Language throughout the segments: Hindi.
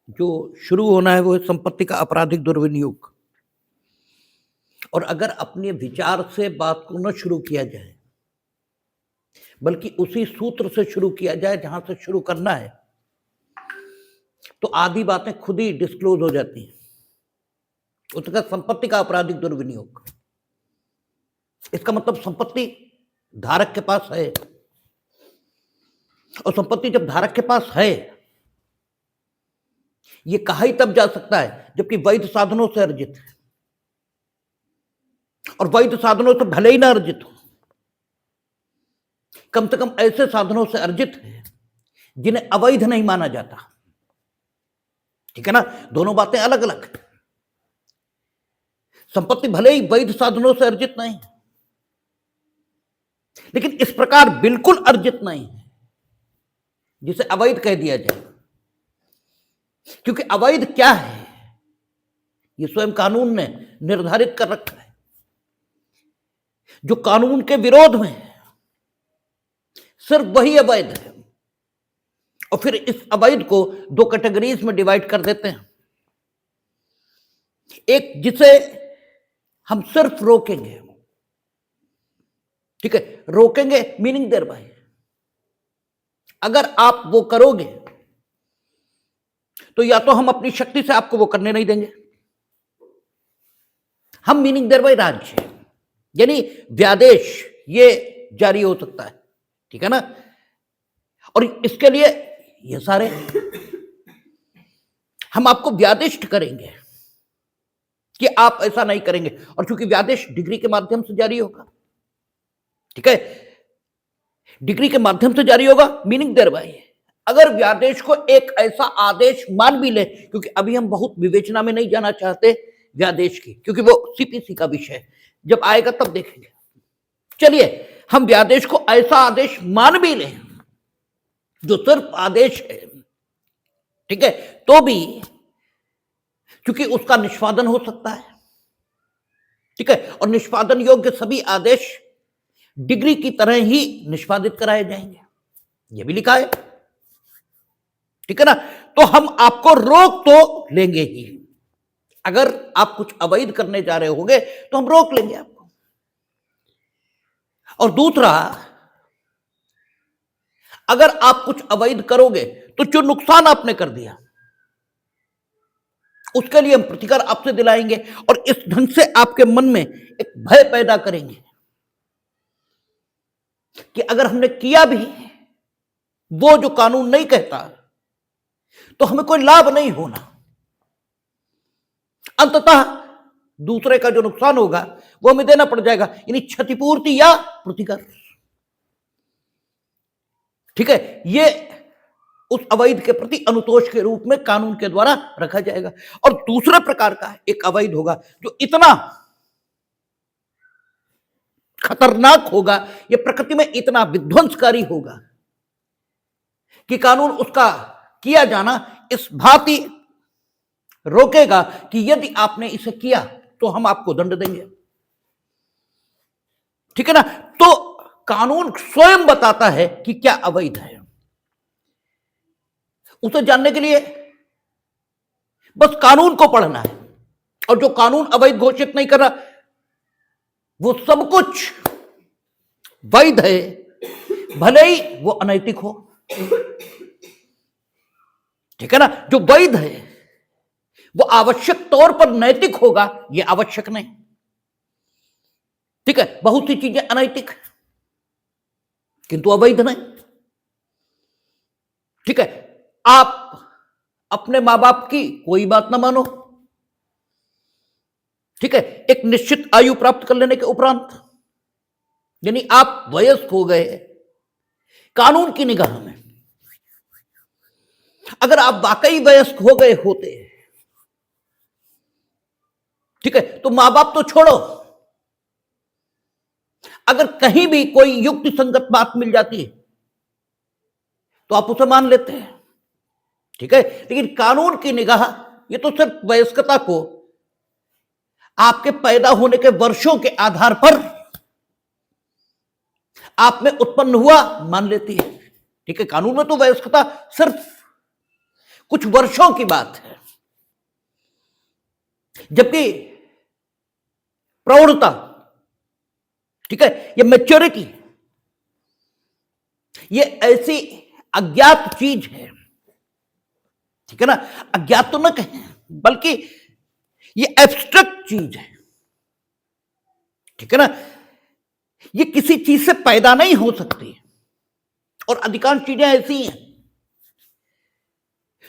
जो शुरू होना है वो है संपत्ति का आपराधिक दुर्विनियोग। और अगर अपने विचार से बात को न शुरू किया जाए बल्कि उसी सूत्र से शुरू किया जाए जहां से शुरू करना है, तो आधी बातें खुद ही डिस्क्लोज हो जाती हैं। उसका संपत्ति का आपराधिक दुर्विनियोग, इसका मतलब संपत्ति धारक के पास है, और संपत्ति जब धारक के पास है, ये कहा ही तब जा सकता है जबकि वैध साधनों से अर्जित है। और वैध साधनों से भले ही ना अर्जित हो, कम से कम ऐसे साधनों से अर्जित है जिन्हें अवैध नहीं माना जाता। ठीक है ना, दोनों बातें अलग अलग। संपत्ति भले ही वैध साधनों से अर्जित नहीं है, लेकिन इस प्रकार बिल्कुल अर्जित नहीं है जिसे अवैध कह दिया जाए। क्योंकि अवैध क्या है ये स्वयं कानून ने निर्धारित कर रखा है। जो कानून के विरोध में है सिर्फ वही अवैध है। और फिर इस अवैध को दो कैटेगरीज में डिवाइड कर देते हैं। एक जिसे हम सिर्फ रोकेंगे, ठीक है, रोकेंगे मीनिंग देयर बाय, अगर आप वो करोगे तो या तो हम अपनी शक्ति से आपको वो करने नहीं देंगे, हम मीनिंग देयर बाय राज्य यानी व्यादेश ये जारी हो सकता है। ठीक है ना, और इसके लिए ये सारे हम आपको व्यादिष्ट करेंगे कि आप ऐसा नहीं करेंगे। और चूंकि व्यादेश डिग्री के माध्यम से जारी होगा, ठीक है, डिग्री के माध्यम से जारी होगा मीनिंग देयर बाय। अगर व्यादेश को एक ऐसा आदेश मान भी ले, क्योंकि अभी हम बहुत विवेचना में नहीं जाना चाहते व्यादेश की, क्योंकि वो सीपीसी का विषय है, जब आएगा तब देखेंगे। चलिए हम व्यादेश को ऐसा आदेश मान भी लें जो सिर्फ आदेश है, ठीक है, तो भी क्योंकि उसका निष्पादन हो सकता है, ठीक है, और निष्पादन योग्य सभी आदेश डिग्री की तरह ही निष्पादित कराए जाएंगे, यह भी लिखा है। ठीक है ना, तो हम आपको रोक तो लेंगे ही। अगर आप कुछ अवैध करने जा रहे होंगे तो हम रोक लेंगे आपको। और दूसरा, अगर आप कुछ अवैध करोगे तो जो नुकसान आपने कर दिया उसके लिए हम प्रतिकार आपसे दिलाएंगे, और इस ढंग से आपके मन में एक भय पैदा करेंगे कि अगर हमने किया भी वो जो कानून नहीं कहता तो हमें कोई लाभ नहीं होना। अंततः दूसरे का जो नुकसान होगा वो हमें देना पड़ जाएगा, यानी क्षतिपूर्ति या प्रतिकार। ठीक है, ये उस अवैध के प्रति अनुतोष के रूप में कानून के द्वारा रखा जाएगा। और दूसरे प्रकार का एक अवैध होगा जो इतना खतरनाक होगा, ये प्रकृति में इतना विध्वंसकारी होगा कि कानून उसका किया जाना इस भांति रोकेगा कि यदि आपने इसे किया तो हम आपको दंड देंगे। ठीक है ना, तो कानून स्वयं बताता है कि क्या अवैध है। उसे जानने के लिए बस कानून को पढ़ना है, और जो कानून अवैध घोषित नहीं कर रहा वो सब कुछ वैध है, भले ही वो अनैतिक हो। ठीक है ना, जो वैध है वो आवश्यक तौर पर नैतिक होगा, ये आवश्यक नहीं। ठीक है, बहुत सी चीजें अनैतिक किंतु अवैध नहीं। ठीक है, आप अपने मां बाप की कोई बात ना मानो, ठीक है, एक निश्चित आयु प्राप्त कर लेने के उपरांत, यानी आप वयस्क हो गए कानून की निगाह में। अगर आप वाकई वयस्क हो गए होते, ठीक है, तो मां बाप तो छोड़ो, अगर कहीं भी कोई युक्ति संगत बात मिल जाती है तो आप उसे मान लेते हैं। ठीक है, लेकिन कानून की निगाह ये तो सिर्फ वयस्कता को आपके पैदा होने के वर्षों के आधार पर आप में उत्पन्न हुआ मान लेती है। ठीक है, कानून में तो वयस्कता सिर्फ कुछ वर्षों की बात है, जबकि प्रौढ़ता, ठीक है, ये मैच्योरिटी, ये ऐसी अज्ञात चीज है, ठीक है ना, अज्ञात तो न कहें बल्कि ये एब्स्ट्रैक्ट चीज है, ठीक है ना, ये किसी चीज से पैदा नहीं हो सकती, और अधिकांश चीजें ऐसी हैं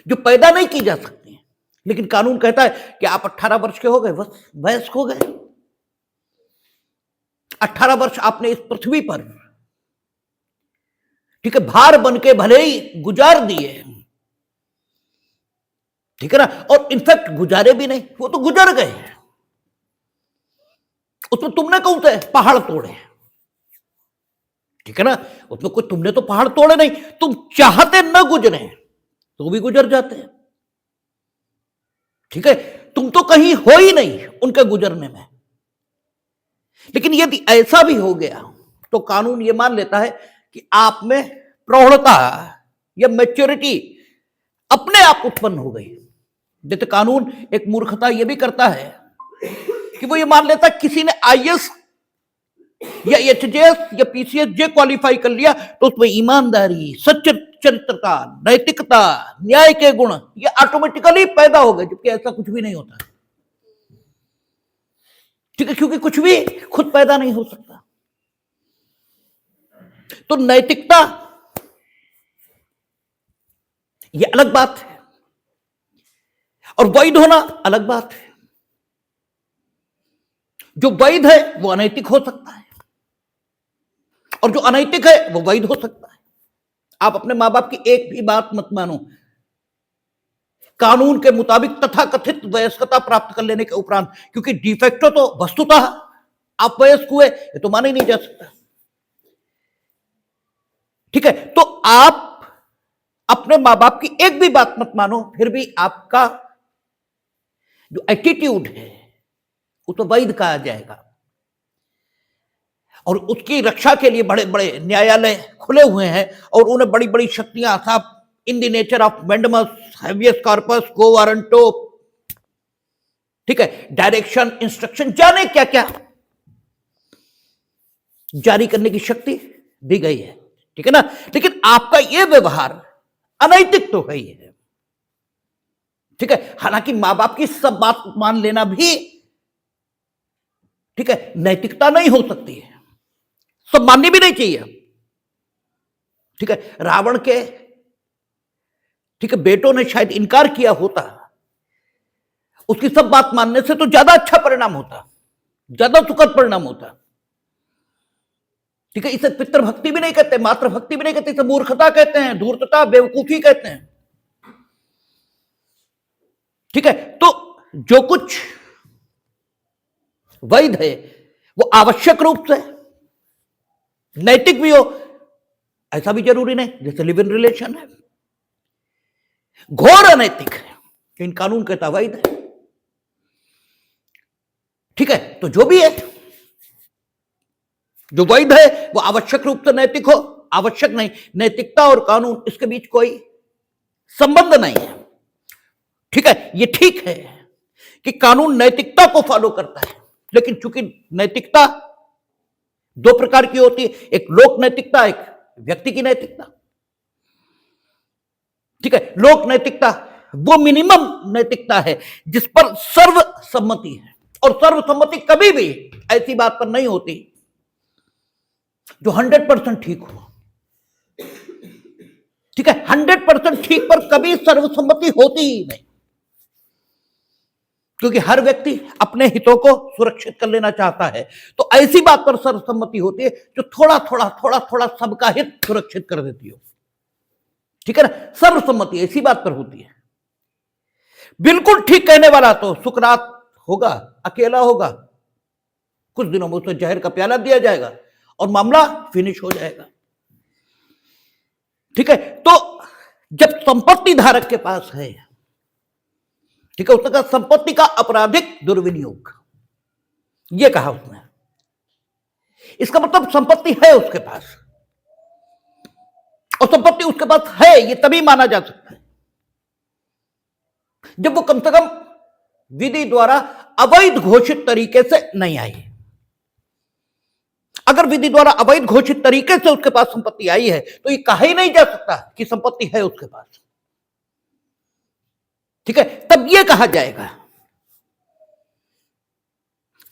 जो पैदा नहीं की जा सकती, लेकिन कानून कहता है कि आप 18 वर्ष के हो गए, बस वयस्क हो गए। 18 वर्ष आपने इस पृथ्वी पर, ठीक है, भार बन के भले ही गुजार दिए, ठीक है ना, और इनफैक्ट गुजारे भी नहीं, वो तो गुजर गए, उसमें तुमने कौन से पहाड़ तोड़े, ठीक है ना, उसमें कुछ तुमने तो पहाड़ तोड़े नहीं, तुम चाहते न गुजरे तो भी गुजर जाते हैं, ठीक है, तुम तो कहीं हो ही नहीं उनके गुजरने में। लेकिन यदि ऐसा भी हो गया तो कानून यह मान लेता है कि आप में प्रौढ़ता या मैच्योरिटी अपने आप उत्पन्न हो गई। जैसे कानून एक मूर्खता यह भी करता है कि वो ये मान लेता किसी ने आईएएस या एचजेएस या पीसीएस जे क्वालिफाई कर लिया तो उसमें ईमानदारी, सच्चे चरित्रता, नैतिकता, न्याय के गुण ये ऑटोमेटिकली पैदा हो गए, जबकि ऐसा कुछ भी नहीं होता, ठीक है, क्योंकि कुछ भी खुद पैदा नहीं हो सकता। तो नैतिकता ये अलग बात है, और वैध होना अलग बात है। जो वैध है वो अनैतिक हो सकता है, और जो अनैतिक है वो वैध हो सकता है। आप अपने मां बाप की एक भी बात मत मानो, कानून के मुताबिक तथाकथित वयस्कता प्राप्त कर लेने के उपरांत, क्योंकि डिफेक्टो तो वस्तुतः आप वयस्क हुए ये तो माना ही नहीं जा सकता, ठीक है। तो आप अपने मां बाप की एक भी बात मत मानो, फिर भी आपका जो एटीट्यूड है वो तो वैध कहा जाएगा, और उसकी रक्षा के लिए बड़े बड़े न्यायालय खुले हुए हैं और उन्हें बड़ी बड़ी शक्तियां, साहब, in the nature of mandamus, habeas corpus, को वारंटो, ठीक है, डायरेक्शन, इंस्ट्रक्शन, जाने क्या क्या जारी करने की शक्ति दी गई है, ठीक है ना। लेकिन आपका यह व्यवहार अनैतिक तो है ही है, ठीक है। हालांकि मां बाप की सब बात मान लेना भी, ठीक है, नैतिकता नहीं हो सकती है, सब माननी भी नहीं चाहिए, ठीक है। रावण के, ठीक है, बेटों ने शायद इनकार किया होता, उसकी सब बात मानने से तो ज्यादा अच्छा परिणाम होता, ज्यादा सुखद परिणाम होता, ठीक है। इसे पितृभक्ति भी नहीं कहते, मातृभक्ति भी नहीं कहते, इसे मूर्खता कहते हैं, धूर्तता, बेवकूफी कहते हैं, ठीक है। तो जो कुछ वैध है वो आवश्यक रूप से नैतिक भी हो, ऐसा भी जरूरी नहीं, जैसे लिव इन रिलेशन है, घोर अनैतिक है, इन कानून कहता वैध है, ठीक है। तो जो भी है, जो वैध है वो आवश्यक रूप से नैतिक हो, आवश्यक नहीं, नैतिकता और कानून इसके बीच कोई संबंध नहीं है, ठीक है। ये ठीक है कि कानून नैतिकता को फॉलो करता है, लेकिन चूंकि नैतिकता दो प्रकार की होती है, एक लोक नैतिकता, एक व्यक्ति की नैतिकता, ठीक है। लोक नैतिकता वो मिनिमम नैतिकता है जिस पर सर्वसम्मति है, और सर्वसम्मति कभी भी ऐसी बात पर नहीं होती जो 100% ठीक हो, ठीक है। 100% ठीक पर कभी सर्वसम्मति होती ही नहीं, क्योंकि हर व्यक्ति अपने हितों को सुरक्षित कर लेना चाहता है, तो ऐसी बात पर सर्वसम्मति होती है जो थोड़ा थोड़ा थोड़ा थोड़ा सबका हित सुरक्षित कर देती हो, ठीक है ना। सर्वसम्मति ऐसी बात पर होती है। बिल्कुल ठीक कहने वाला तो सुकरात होगा, अकेला होगा, कुछ दिनों में उसे जहर का प्याला दिया जाएगा और मामला फिनिश हो जाएगा, ठीक है। तो जब संपत्ति धारक के पास है, ठीक है, उसने कहा संपत्ति का अपराधिक दुर्विनियोग, यह कहा उसने, इसका मतलब संपत्ति है उसके पास, और संपत्ति उसके पास है ये तभी माना जा सकता है जब वो कम से कम विधि द्वारा अवैध घोषित तरीके से नहीं आई। अगर विधि द्वारा अवैध घोषित तरीके से उसके पास संपत्ति आई है तो ये कहा ही नहीं जा सकता कि संपत्ति है उसके पास। ठीक है, तब यह कहा जाएगा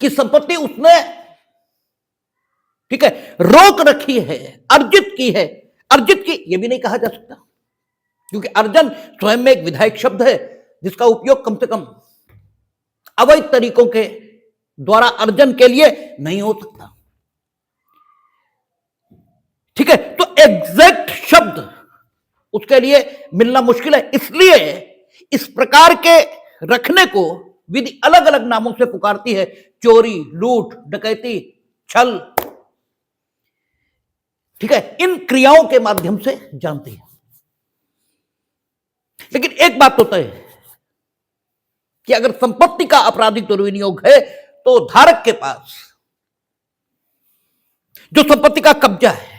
कि संपत्ति उसने, ठीक है, रोक रखी है, अर्जित की है। अर्जित की यह भी नहीं कहा जा सकता, क्योंकि अर्जन स्वयं में एक विधायक शब्द है जिसका उपयोग कम से कम अवैध तरीकों के द्वारा अर्जन के लिए नहीं हो सकता। ठीक है, तो एग्जैक्ट शब्द उसके लिए मिलना मुश्किल है। इसलिए इस प्रकार के रखने को विधि अलग अलग नामों से पुकारती है। चोरी, लूट, डकैती, छल, ठीक है, इन क्रियाओं के माध्यम से जानती है। लेकिन एक बात तो तय है कि अगर संपत्ति का आपराधिक दुर्विनियोग है तो धारक के पास जो संपत्ति का कब्जा है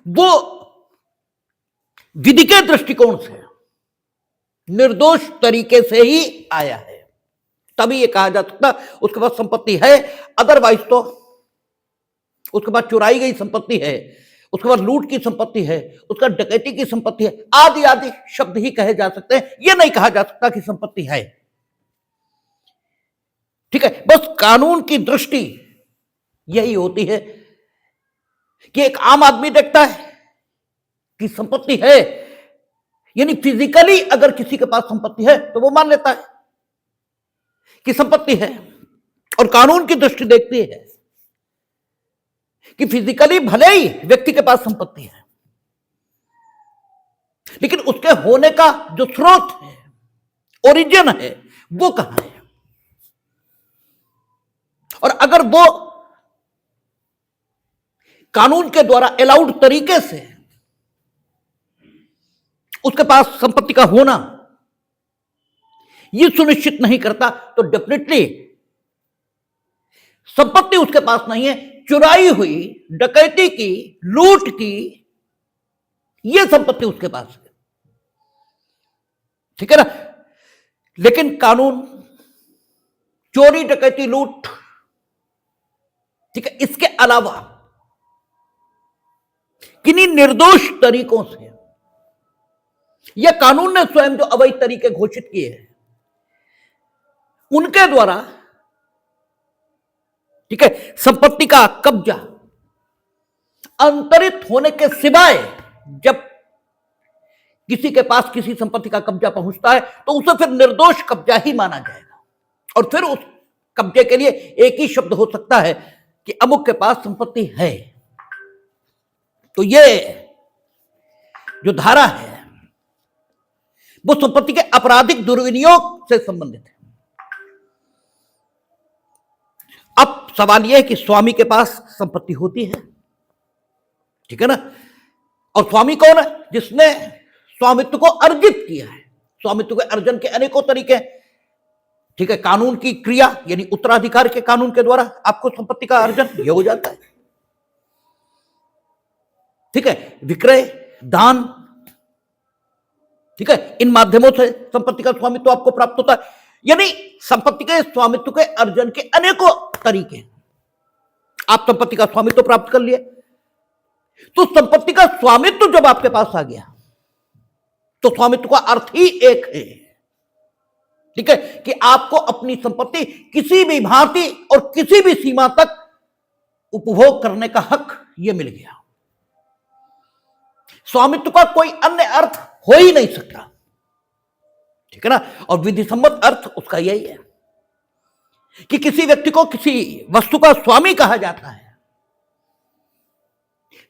वो विधि के दृष्टिकोण से निर्दोष तरीके से ही आया है, तभी यह कहा जा सकता उसके पास संपत्ति है। अदरवाइज तो उसके पास चुराई गई संपत्ति है, उसके पास लूट की संपत्ति है, उसका डकैती की संपत्ति है, आदि आदि शब्द ही कहे जा सकते हैं। यह नहीं कहा जा सकता कि संपत्ति है। ठीक है, बस कानून की दृष्टि यही होती है कि एक आम आदमी देखता है कि संपत्ति है, यानी फिजिकली अगर किसी के पास संपत्ति है तो वो मान लेता है कि संपत्ति है, और कानून की दृष्टि देखती है कि फिजिकली भले ही व्यक्ति के पास संपत्ति है, लेकिन उसके होने का जो स्रोत है, ओरिजिन है, वो कहां है। और अगर वो कानून के द्वारा अलाउड तरीके से उसके पास संपत्ति का होना यह सुनिश्चित नहीं करता तो डेफिनेटली संपत्ति उसके पास नहीं है, चुराई हुई, डकैती की, लूट की यह संपत्ति उसके पास है। ठीक है ना। लेकिन कानून चोरी, डकैती, लूट, ठीक है, इसके अलावा किन्हीं निर्दोष तरीकों से या कानून ने स्वयं जो अवैध तरीके घोषित किए हैं उनके द्वारा, ठीक है, संपत्ति का कब्जा अंतरित होने के सिवाय जब किसी के पास किसी संपत्ति का कब्जा पहुंचता है तो उसे फिर निर्दोष कब्जा ही माना जाएगा, और फिर उस कब्जे के लिए एक ही शब्द हो सकता है कि अमुक के पास संपत्ति है। तो ये जो धारा है वो संपत्ति के आपराधिक दुर्विनियोग से संबंधित है। अब सवाल यह है कि स्वामी के पास संपत्ति होती है, ठीक है ना, और स्वामी कौन है? जिसने स्वामित्व को अर्जित किया है। स्वामित्व के अर्जन के अनेकों तरीके, ठीक है, कानून की क्रिया यानी उत्तराधिकार के कानून के द्वारा आपको संपत्ति का अर्जन यह हो जाता है। ठीक है, विक्रय, दान, ठीक है, इन माध्यमों से संपत्ति का स्वामित्व आपको प्राप्त होता है। यानी संपत्ति के स्वामित्व के अर्जन के अनेकों तरीके, आप संपत्ति का स्वामित्व प्राप्त कर लिए। तो संपत्ति का स्वामित्व जब आपके पास आ गया तो स्वामित्व का अर्थ ही एक है, ठीक है, कि आपको अपनी संपत्ति किसी भी भांति और किसी भी सीमा तक उपभोग करने का हक यह मिल गया। स्वामित्व का कोई अन्य अर्थ हो ही नहीं सकता, ठीक है ना। और विधि सम्मत अर्थ उसका यही है कि किसी व्यक्ति को किसी वस्तु का स्वामी कहा जाता है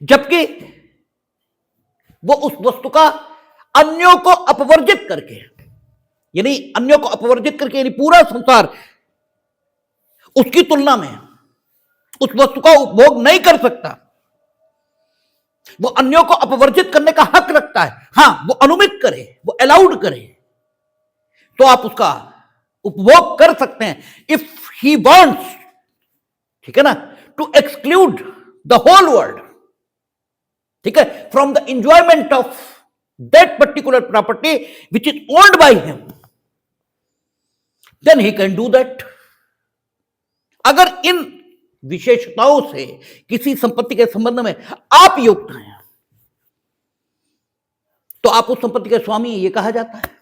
जबकि वो उस वस्तु का अन्यों को अपवर्जित करके, यानी अन्यों को अपवर्जित करके, यानी पूरा संसार उसकी तुलना में उस वस्तु का उपभोग नहीं कर सकता। वो अन्यों को अपवर्जित करने का हक रखता है। हां, वो अनुमित करे, वो अलाउड करे तो आप उसका उपभोग कर सकते हैं। इफ ही वांट्स, ठीक है ना, to exclude the whole world, ठीक है, from the enjoyment of that particular property which is owned by him, then he can do that. अगर इन विशेषताओं से किसी संपत्ति के संबंध में आप युक्त हैं तो आप उस संपत्ति के स्वामी हैं, ये कहा जाता है।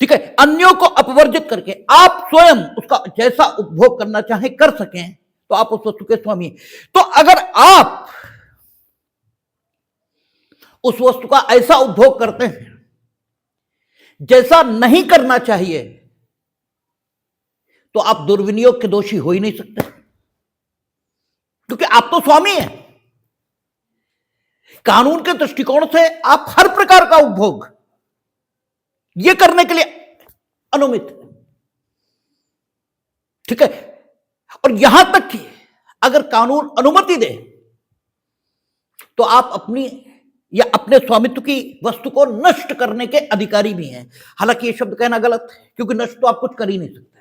ठीक है, अन्यों को अपवर्जित करके आप स्वयं उसका जैसा उपभोग करना चाहें कर सकें तो आप उस वस्तु के स्वामी हैं। तो अगर आप उस वस्तु का ऐसा उपभोग करते हैं जैसा नहीं करना चाहिए तो आप दुर्विनियोग के दोषी हो ही नहीं सकते, क्योंकि आप तो स्वामी हैं। कानून के दृष्टिकोण से आप हर प्रकार का उपभोग ये करने के लिए अनुमित है। ठीक है, और यहां तक कि अगर कानून अनुमति दे तो आप अपनी या अपने स्वामित्व की वस्तु को नष्ट करने के अधिकारी भी हैं। हालांकि ये शब्द कहना गलत है, क्योंकि नष्ट तो आप कुछ कर ही नहीं सकते।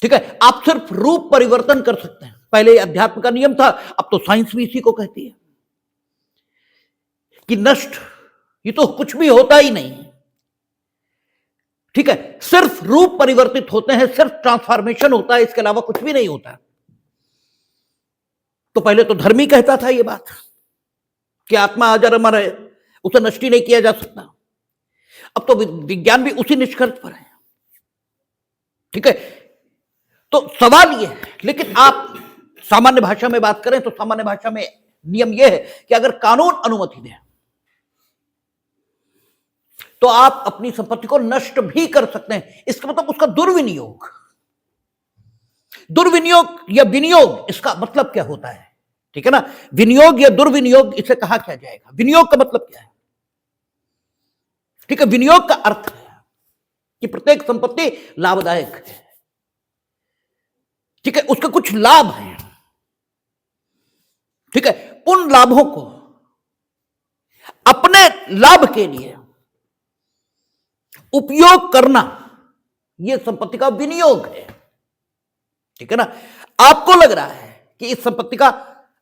ठीक है, आप सिर्फ रूप परिवर्तन कर सकते हैं। पहले अध्यात्म का नियम था, अब तो साइंस भी इसी को कहती है कि नष्ट ये तो कुछ भी होता ही नहीं। ठीक है, सिर्फ रूप परिवर्तित होते हैं, सिर्फ ट्रांसफॉर्मेशन होता है, इसके अलावा कुछ भी नहीं होता। तो पहले तो धर्म ही कहता था ये बात कि आत्मा अजर अमर है, उसे नष्ट ही नहीं किया जा सकता। अब तो विज्ञान भी उसी निष्कर्ष पर है। ठीक है, तो सवाल ये है, लेकिन आप सामान्य भाषा में बात करें तो सामान्य भाषा में नियम यह है कि अगर कानून अनुमति दे तो आप अपनी संपत्ति को नष्ट भी कर सकते हैं। इसका मतलब उसका दुर्विनियोग, दुर्विनियोग या विनियोग, इसका मतलब क्या होता है? ठीक है ना, विनियोग या दुर्विनियोग, इसे कहा क्या जाएगा? विनियोग का मतलब क्या है? ठीक है, विनियोग का अर्थ है कि प्रत्येक संपत्ति लाभदायक है। ठीक है, उसके कुछ लाभ हैं। ठीक है, उन लाभों को अपने लाभ के लिए उपयोग करना यह संपत्ति का विनियोग है। ठीक है ना, आपको लग रहा है कि इस संपत्ति का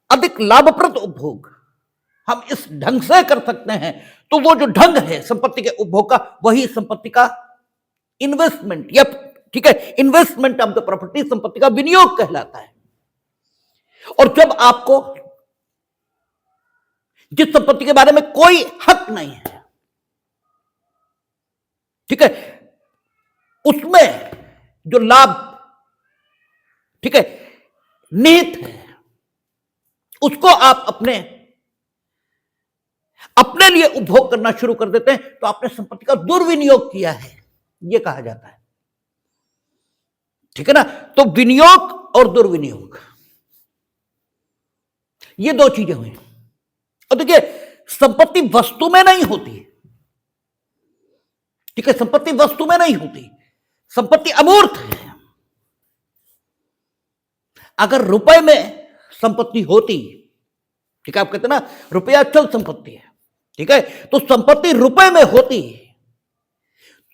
अधिक लाभप्रद उपभोग हम इस ढंग से कर सकते हैं, तो वो जो ढंग है संपत्ति के उपभोग का, वही संपत्ति का इन्वेस्टमेंट या ठीक है इन्वेस्टमेंट ऑफ द प्रॉपर्टी संपत्ति का विनियोग कहलाता है। और जब आपको जिस संपत्ति के बारे में कोई हक नहीं है, ठीक है, उसमें जो लाभ ठीक है निहित है, उसको आप अपने लिए उपभोग करना शुरू कर देते हैं, तो आपने संपत्ति का दुर्विनियोग किया है, यह कहा जाता है। ठीक है ना, तो विनियोग और दुर्विनियोग ये दो चीजें हुई। और देखिए, संपत्ति वस्तु में नहीं होती। ठीक है, संपत्ति वस्तु में नहीं होती, संपत्ति अमूर्त है। अगर रुपए में संपत्ति होती, ठीक है, आप कहते हैं ना रुपया अचल संपत्ति है, ठीक है, तो संपत्ति रुपए में होती,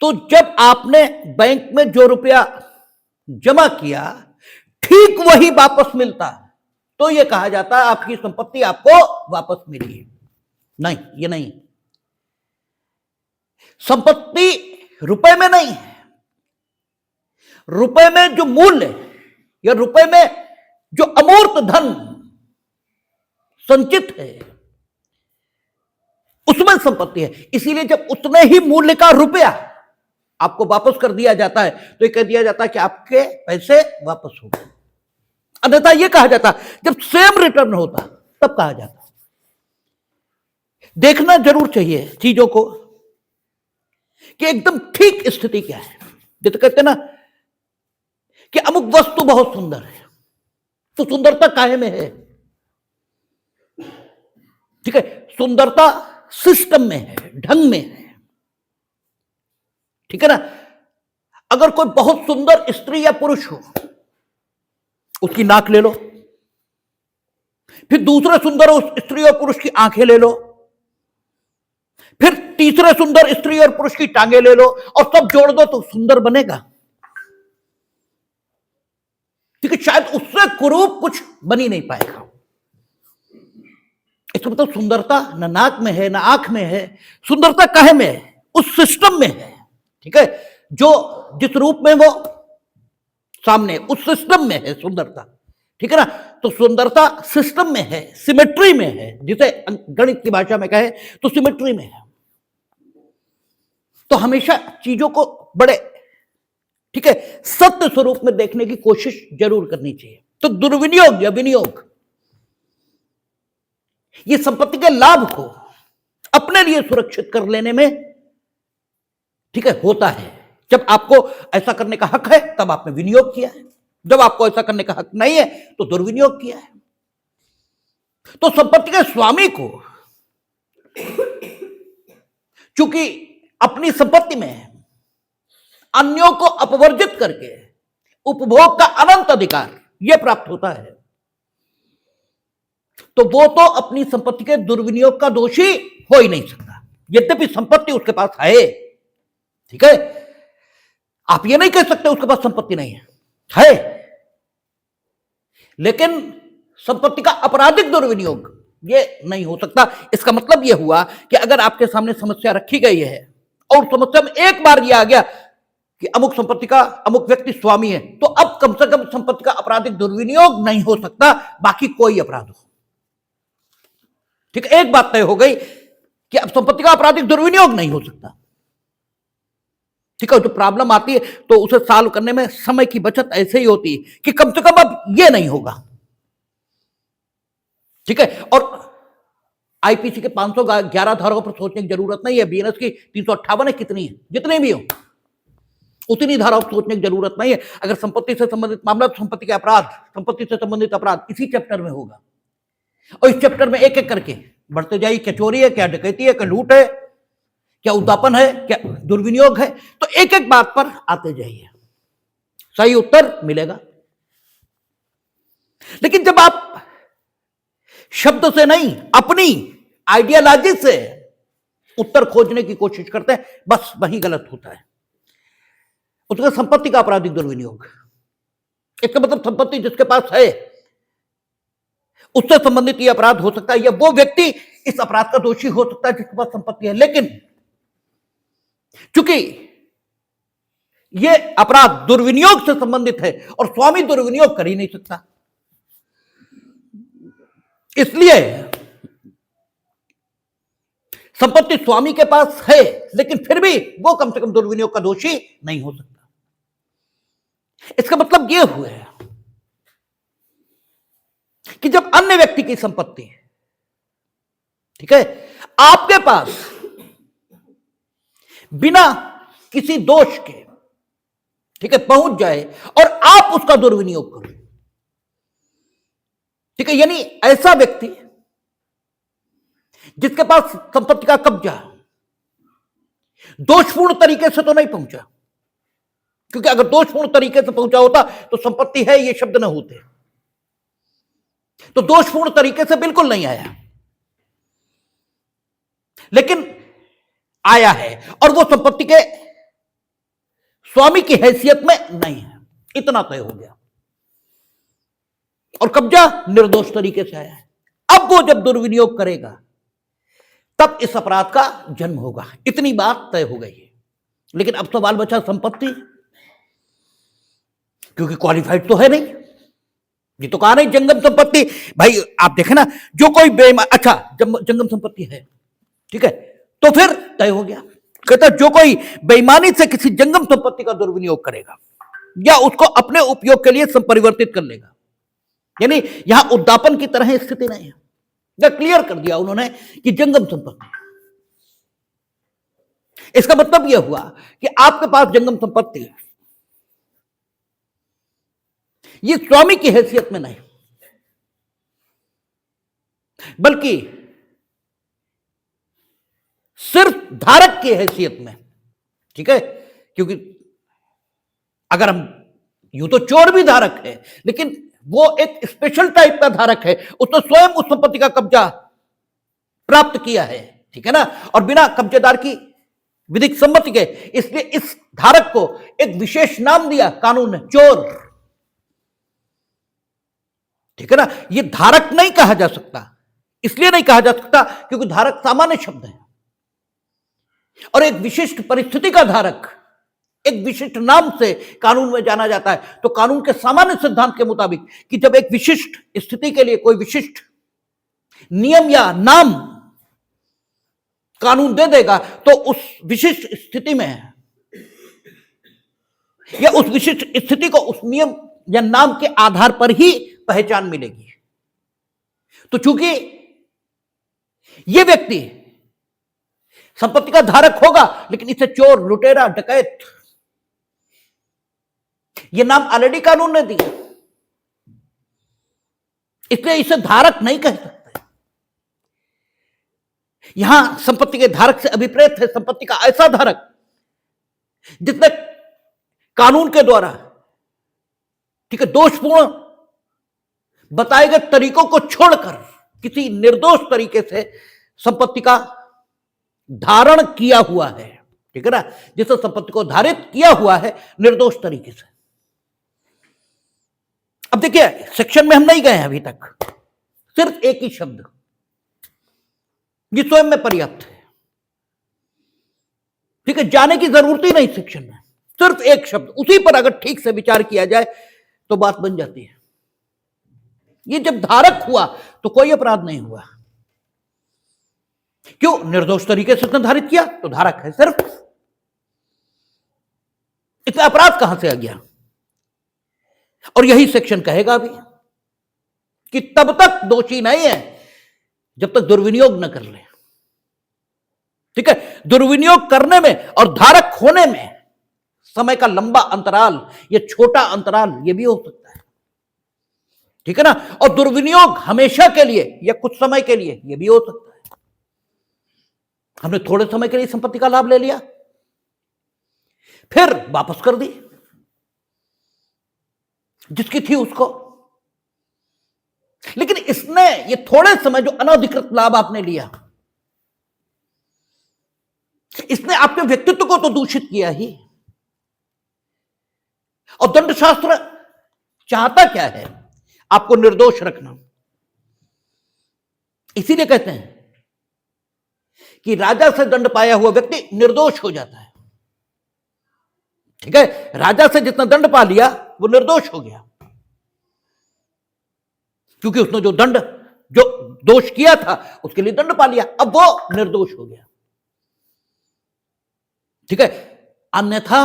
तो जब आपने बैंक में जो रुपया जमा किया ठीक वही वापस मिलता, तो यह कहा जाता है आपकी संपत्ति आपको वापस मिली। नहीं, ये नहीं, संपत्ति रुपए में नहीं है। रुपए में जो मूल्य या रुपए में जो अमूर्त धन संचित है, उसमें संपत्ति है। इसीलिए जब उतने ही मूल्य का रुपया आपको वापस कर दिया जाता है, तो यह कह दिया जाता है कि आपके पैसे वापस हो गए। अन्यथा यह कहा जाता जब सेम रिटर्न होता तब कहा जाता। देखना जरूर चाहिए चीजों को कि एकदम ठीक स्थिति क्या है। जैसे कहते ना कि अमुक वस्तु बहुत सुंदर है, तो सुंदरता काहे में है? ठीक है, सुंदरता सिस्टम में है, ढंग में है। ठीक है ना, अगर कोई बहुत सुंदर स्त्री या पुरुष हो, उसकी नाक ले लो, फिर दूसरे सुंदर उस स्त्री और पुरुष की आंखें ले लो, फिर तीसरे सुंदर स्त्री और पुरुष की टांगे ले लो, और सब जोड़ दो तो सुंदर बनेगा। ठीक है, शायद उससे कुरूप कुछ बन ही नहीं पाएगा। इसका मतलब सुंदरता न नाक में है, न आंख में है, सुंदरता काहे में है? उस सिस्टम में है। ठीक है, जो जिस रूप में वो सामने, उस सिस्टम में है सुंदरता। ठीक है ना, तो सुंदरता सिस्टम में है, सिमेट्री में है, जिसे गणित की भाषा में कहे तो सिमेट्री में है। तो हमेशा चीजों को बड़े, ठीक है, सत्य स्वरूप में देखने की कोशिश जरूर करनी चाहिए। तो दुर्विनियोग या विनियोग, ये संपत्ति के लाभ को अपने लिए सुरक्षित कर लेने में, ठीक है, होता है। जब आपको ऐसा करने का हक है तब आपने विनियोग किया है, जब आपको ऐसा करने का हक नहीं है तो दुर्विनियोग किया है। तो संपत्ति के स्वामी को चूंकि अपनी संपत्ति में अन्यों को अपवर्जित करके उपभोग का अनंत अधिकार यह प्राप्त होता है, तो वो तो अपनी संपत्ति के दुर्विनियोग का दोषी हो ही नहीं सकता, यद्यपि संपत्ति उसके पास है। ठीक है, आप ये नहीं कह सकते उसके पास संपत्ति नहीं है, लेकिन संपत्ति का अपराधिक दुर्विनियोग ये नहीं हो सकता। इसका मतलब यह हुआ कि अगर आपके सामने समस्या रखी गई है और समस्या में एक बार ये आ गया कि अमुक संपत्ति का अमुक व्यक्ति स्वामी है, तो अब कम से कम संपत्ति का अपराधिक दुर्विनियोग नहीं हो सकता, बाकी कोई अपराध हो। ठीक है, एक बात तय हो गई कि अब संपत्ति का अपराधिक दुर्विनियोग नहीं हो सकता। ठीक है, जो प्रॉब्लम आती है तो उसे सॉल्व करने में समय की बचत ऐसे ही होती है कि कम से कम अब यह नहीं होगा। ठीक है, और आईपीसी के 511 धाराओं पर सोचने की जरूरत नहीं है, बीएनएस की 358 है, कितनी है, जितनी भी हो उतनी धाराओं पर सोचने की जरूरत नहीं है। अगर संपत्ति से संबंधित मामला, तो संपत्ति के अपराध, संपत्ति से संबंधित अपराध इसी चैप्टर में होगा, और इस चैप्टर में एक एक करके बढ़ते जाइए। क्या चोरी है, क्या डकैती है, क्या लूट है, क्या उद्यापन है, क्या दुर्विनियोग है, तो एक एक बात पर आते जाइए, सही उत्तर मिलेगा। लेकिन जब आप शब्द से नहीं, अपनी आइडियोलॉजी से उत्तर खोजने की कोशिश करते हैं, बस वही गलत होता है। उसका संपत्ति का अपराधिक दुर्विनियोग, इसका मतलब संपत्ति जिसके पास है उससे संबंधित यह अपराध हो सकता है, या वो व्यक्ति इस अपराध का दोषी हो सकता है जिसके पास संपत्ति है। लेकिन चूंकि यह अपराध दुर्विनियोग से संबंधित है और स्वामी दुर्विनियोग कर ही नहीं सकता, इसलिए संपत्ति स्वामी के पास है, लेकिन फिर भी वो कम से कम दुर्विनियोग का दोषी नहीं हो सकता। इसका मतलब यह हुआ है कि जब अन्य व्यक्ति की संपत्ति, ठीक है, आपके पास बिना किसी दोष के, ठीक है, पहुंच जाए और आप उसका दुर्विनियोग करो, ठीक है, यानी ऐसा व्यक्ति जिसके पास संपत्ति का कब्जा दोषपूर्ण तरीके से तो नहीं पहुंचा, क्योंकि अगर दोषपूर्ण तरीके से पहुंचा होता तो संपत्ति है ये शब्द न होते, तो दोषपूर्ण तरीके से बिल्कुल नहीं आया, लेकिन आया है और वो संपत्ति के स्वामी की हैसियत में नहीं है, इतना तय हो गया, और कब्जा निर्दोष तरीके से आया है। अब वो जब दुर्विनियोग करेगा तब इस अपराध का जन्म होगा, इतनी बात तय हो गई है। लेकिन अब सवाल बचा संपत्ति, क्योंकि क्वालिफाइड तो है नहीं, ये तो कहा नहीं जंगम संपत्ति। भाई आप देखें ना, जो कोई अच्छा जंगम संपत्ति है, ठीक है, तो फिर तय हो गया, कहता जो कोई बेईमानी से किसी जंगम संपत्ति का दुर्विनियोग करेगा या उसको अपने उपयोग के लिए संपरिवर्तित कर लेगा, यानी यहां उद्यापन की तरह स्थिति नहीं है, यह क्लियर कर दिया उन्होंने कि जंगम संपत्ति। इसका मतलब यह हुआ कि आपके पास जंगम संपत्ति है, ये स्वामी की हैसियत में नहीं, बल्कि सिर्फ धारक की हैसियत में, ठीक है, क्योंकि अगर हम यूं तो चोर भी धारक है, लेकिन वो एक स्पेशल टाइप का धारक है, उसने स्वयं उस संपत्ति का कब्जा प्राप्त किया है, ठीक है ना, और बिना कब्जेदार की विधिक सम्मति के, इसलिए इस धारक को एक विशेष नाम दिया कानून ने, चोर, ठीक है ना। ये धारक नहीं कहा जा सकता, इसलिए नहीं कहा जा सकता क्योंकि धारक सामान्य शब्द है और एक विशिष्ट परिस्थिति का धारक एक विशिष्ट नाम से कानून में जाना जाता है। तो कानून के सामान्य सिद्धांत के मुताबिक कि जब एक विशिष्ट स्थिति के लिए कोई विशिष्ट नियम या नाम कानून दे देगा तो उस विशिष्ट स्थिति में या उस विशिष्ट स्थिति को उस नियम या नाम के आधार पर ही पहचान मिलेगी। तो चूंकि यह व्यक्ति संपत्ति का धारक होगा लेकिन इसे चोर, लुटेरा, डकैत यह नाम ऑलरेडी कानून ने दिया, इसलिए इसे धारक नहीं कह सकते। यहां संपत्ति के धारक से अभिप्रेत है संपत्ति का ऐसा धारक जिसने कानून के द्वारा ठीक है दोषपूर्ण बताए गए तरीकों को छोड़कर किसी निर्दोष तरीके से संपत्ति का धारण किया हुआ है, ठीक है ना, जिसने संपत्ति को धारित किया हुआ है निर्दोष तरीके से। अब देखिए सेक्शन में हम नहीं गए हैं अभी तक, सिर्फ एक ही शब्द ये स्वयं में पर्याप्त है, ठीक है, जाने की जरूरत ही नहीं सेक्शन में, सिर्फ एक शब्द उसी पर अगर ठीक से विचार किया जाए तो बात बन जाती है। ये जब धारक हुआ तो कोई अपराध नहीं हुआ, क्यों? निर्दोष तरीके से निर्धारित किया तो धारक है सिर्फ, इसमें अपराध कहां से आ गया? और यही सेक्शन कहेगा भी कि तब तक दोषी नहीं है जब तक दुर्विनियोग न कर ले, ठीक है। दुर्विनियोग करने में और धारक होने में समय का लंबा अंतराल या छोटा अंतराल यह भी हो सकता है, ठीक है ना। और दुर्विनियोग हमेशा के लिए या कुछ समय के लिए यह भी हो सकता है। हमने थोड़े समय के लिए संपत्ति का लाभ ले लिया फिर वापस कर दी जिसकी थी उसको, लेकिन इसने ये थोड़े समय जो अनधिकृत लाभ आपने लिया इसने आपके व्यक्तित्व को तो दूषित किया ही। और दंड शास्त्र चाहता क्या है? आपको निर्दोष रखना। इसीलिए कहते हैं कि राजा से दंड पाया हुआ व्यक्ति निर्दोष हो जाता है, ठीक है। राजा से जितना दंड पा लिया वो निर्दोष हो गया, क्योंकि उसने जो दोष किया था उसके लिए दंड पा लिया, अब वो निर्दोष हो गया, ठीक है। अन्यथा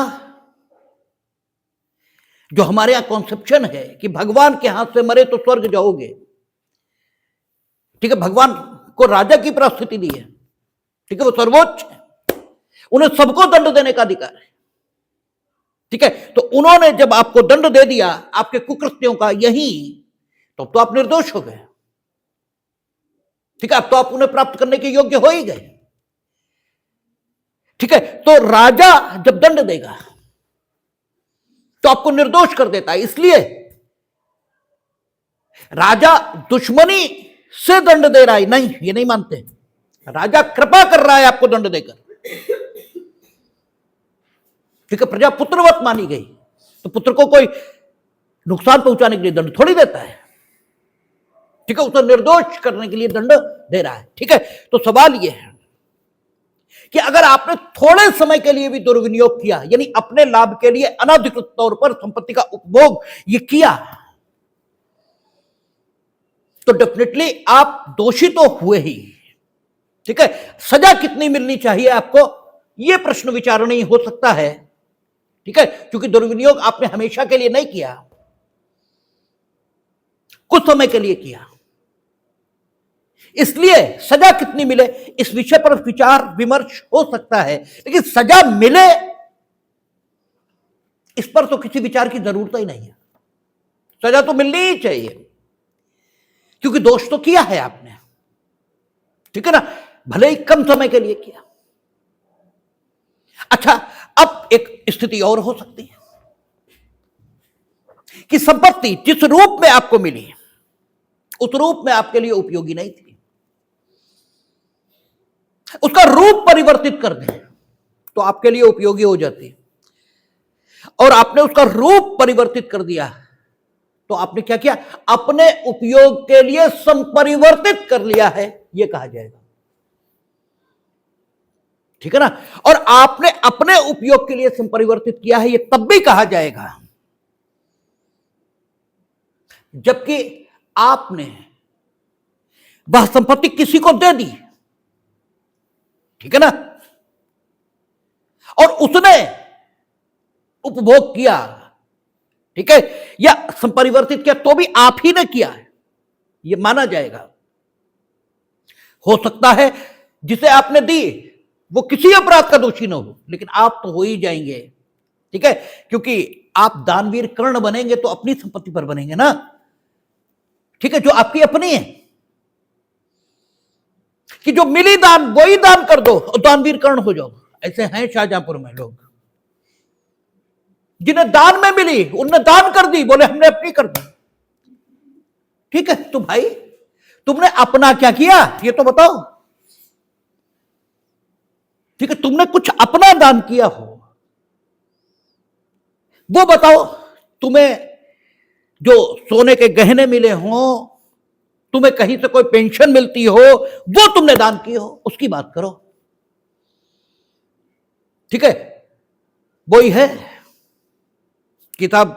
जो हमारे यहां कॉन्सेप्शन है कि भगवान के हाथ से मरे तो स्वर्ग जाओगे, ठीक है, भगवान को राजा की परिस्थिति दी है, ठीक है, वो सर्वोच्च है, उन्हें सबको दंड देने का अधिकार है, ठीक है। तो उन्होंने जब आपको दंड दे दिया आपके कुकृत्यों का यही, तो आप निर्दोष हो गए, ठीक है। अब तो आप उन्हें प्राप्त करने के योग्य हो ही गए, ठीक है। तो राजा जब दंड देगा तो आपको निर्दोष कर देता है, इसलिए राजा दुश्मनी से दंड दे रहा है, नहीं, ये नहीं मानते। राजा कृपा कर रहा है आपको दंड देकर, ठीक है। प्रजा पुत्रवत मानी गई तो पुत्र को कोई नुकसान पहुंचाने के लिए दंड थोड़ी देता है, ठीक है, उसे निर्दोष करने के लिए दंड दे रहा है, ठीक है। तो सवाल यह है कि अगर आपने थोड़े समय के लिए भी दुर्विनियोग किया, यानी अपने लाभ के लिए अनधिकृत तौर पर संपत्ति का उपभोग ये किया, तो डेफिनेटली आप दोषी तो हुए ही, ठीक है। सजा कितनी मिलनी चाहिए आपको, यह प्रश्न विचारणीय हो सकता है, ठीक है, क्योंकि दुर्विनियोग आपने हमेशा के लिए नहीं किया, कुछ समय के लिए किया, इसलिए सजा कितनी मिले इस विषय पर विचार विमर्श हो सकता है, लेकिन सजा मिले इस पर तो किसी विचार की जरूरत ही नहीं है। सजा तो मिलनी ही चाहिए, क्योंकि दोष तो किया है आपने, ठीक है ना, भले ही कम समय के लिए किया। अच्छा, अब एक स्थिति और हो सकती है कि संपत्ति जिस रूप में आपको मिली उस रूप में आपके लिए उपयोगी नहीं थी, उसका रूप परिवर्तित कर दें तो आपके लिए उपयोगी हो जाती है, और आपने उसका रूप परिवर्तित कर दिया तो आपने क्या किया? अपने उपयोग के लिए संपरिवर्तित कर लिया है, यह कहा जाएगा। ठीक है ना? और आपने अपने उपयोग के लिए संपरिवर्तित किया है, यह तब भी कहा जाएगा जबकि आपने वह संपत्ति किसी को दे दी। ठीक है ना? और उसने उपभोग किया, ठीक है, या संपरिवर्तित किया, तो भी आप ही ने किया है, यह माना जाएगा। हो सकता है जिसे आपने दी वो किसी अपराध का दोषी न हो, लेकिन आप तो हो ही जाएंगे। ठीक है, क्योंकि आप दानवीर कर्ण बनेंगे तो अपनी संपत्ति पर बनेंगे ना। ठीक है, जो आपकी अपनी है, कि जो मिली दान वही दान कर दो और दानवीर कर्ण हो जाओ। ऐसे हैं शाहजहांपुर में लोग जिन्हें दान में मिली, उनने दान कर दी, बोले हमने अपनी कर दी। ठीक है, तो भाई तुमने अपना क्या किया ये तो बताओ। ठीक है, तुमने कुछ अपना दान किया हो वो बताओ। तुम्हें जो सोने के गहने मिले हो, तुम्हें कहीं से कोई पेंशन मिलती हो, वो तुमने दान की हो, उसकी बात करो। ठीक है, वही है किताब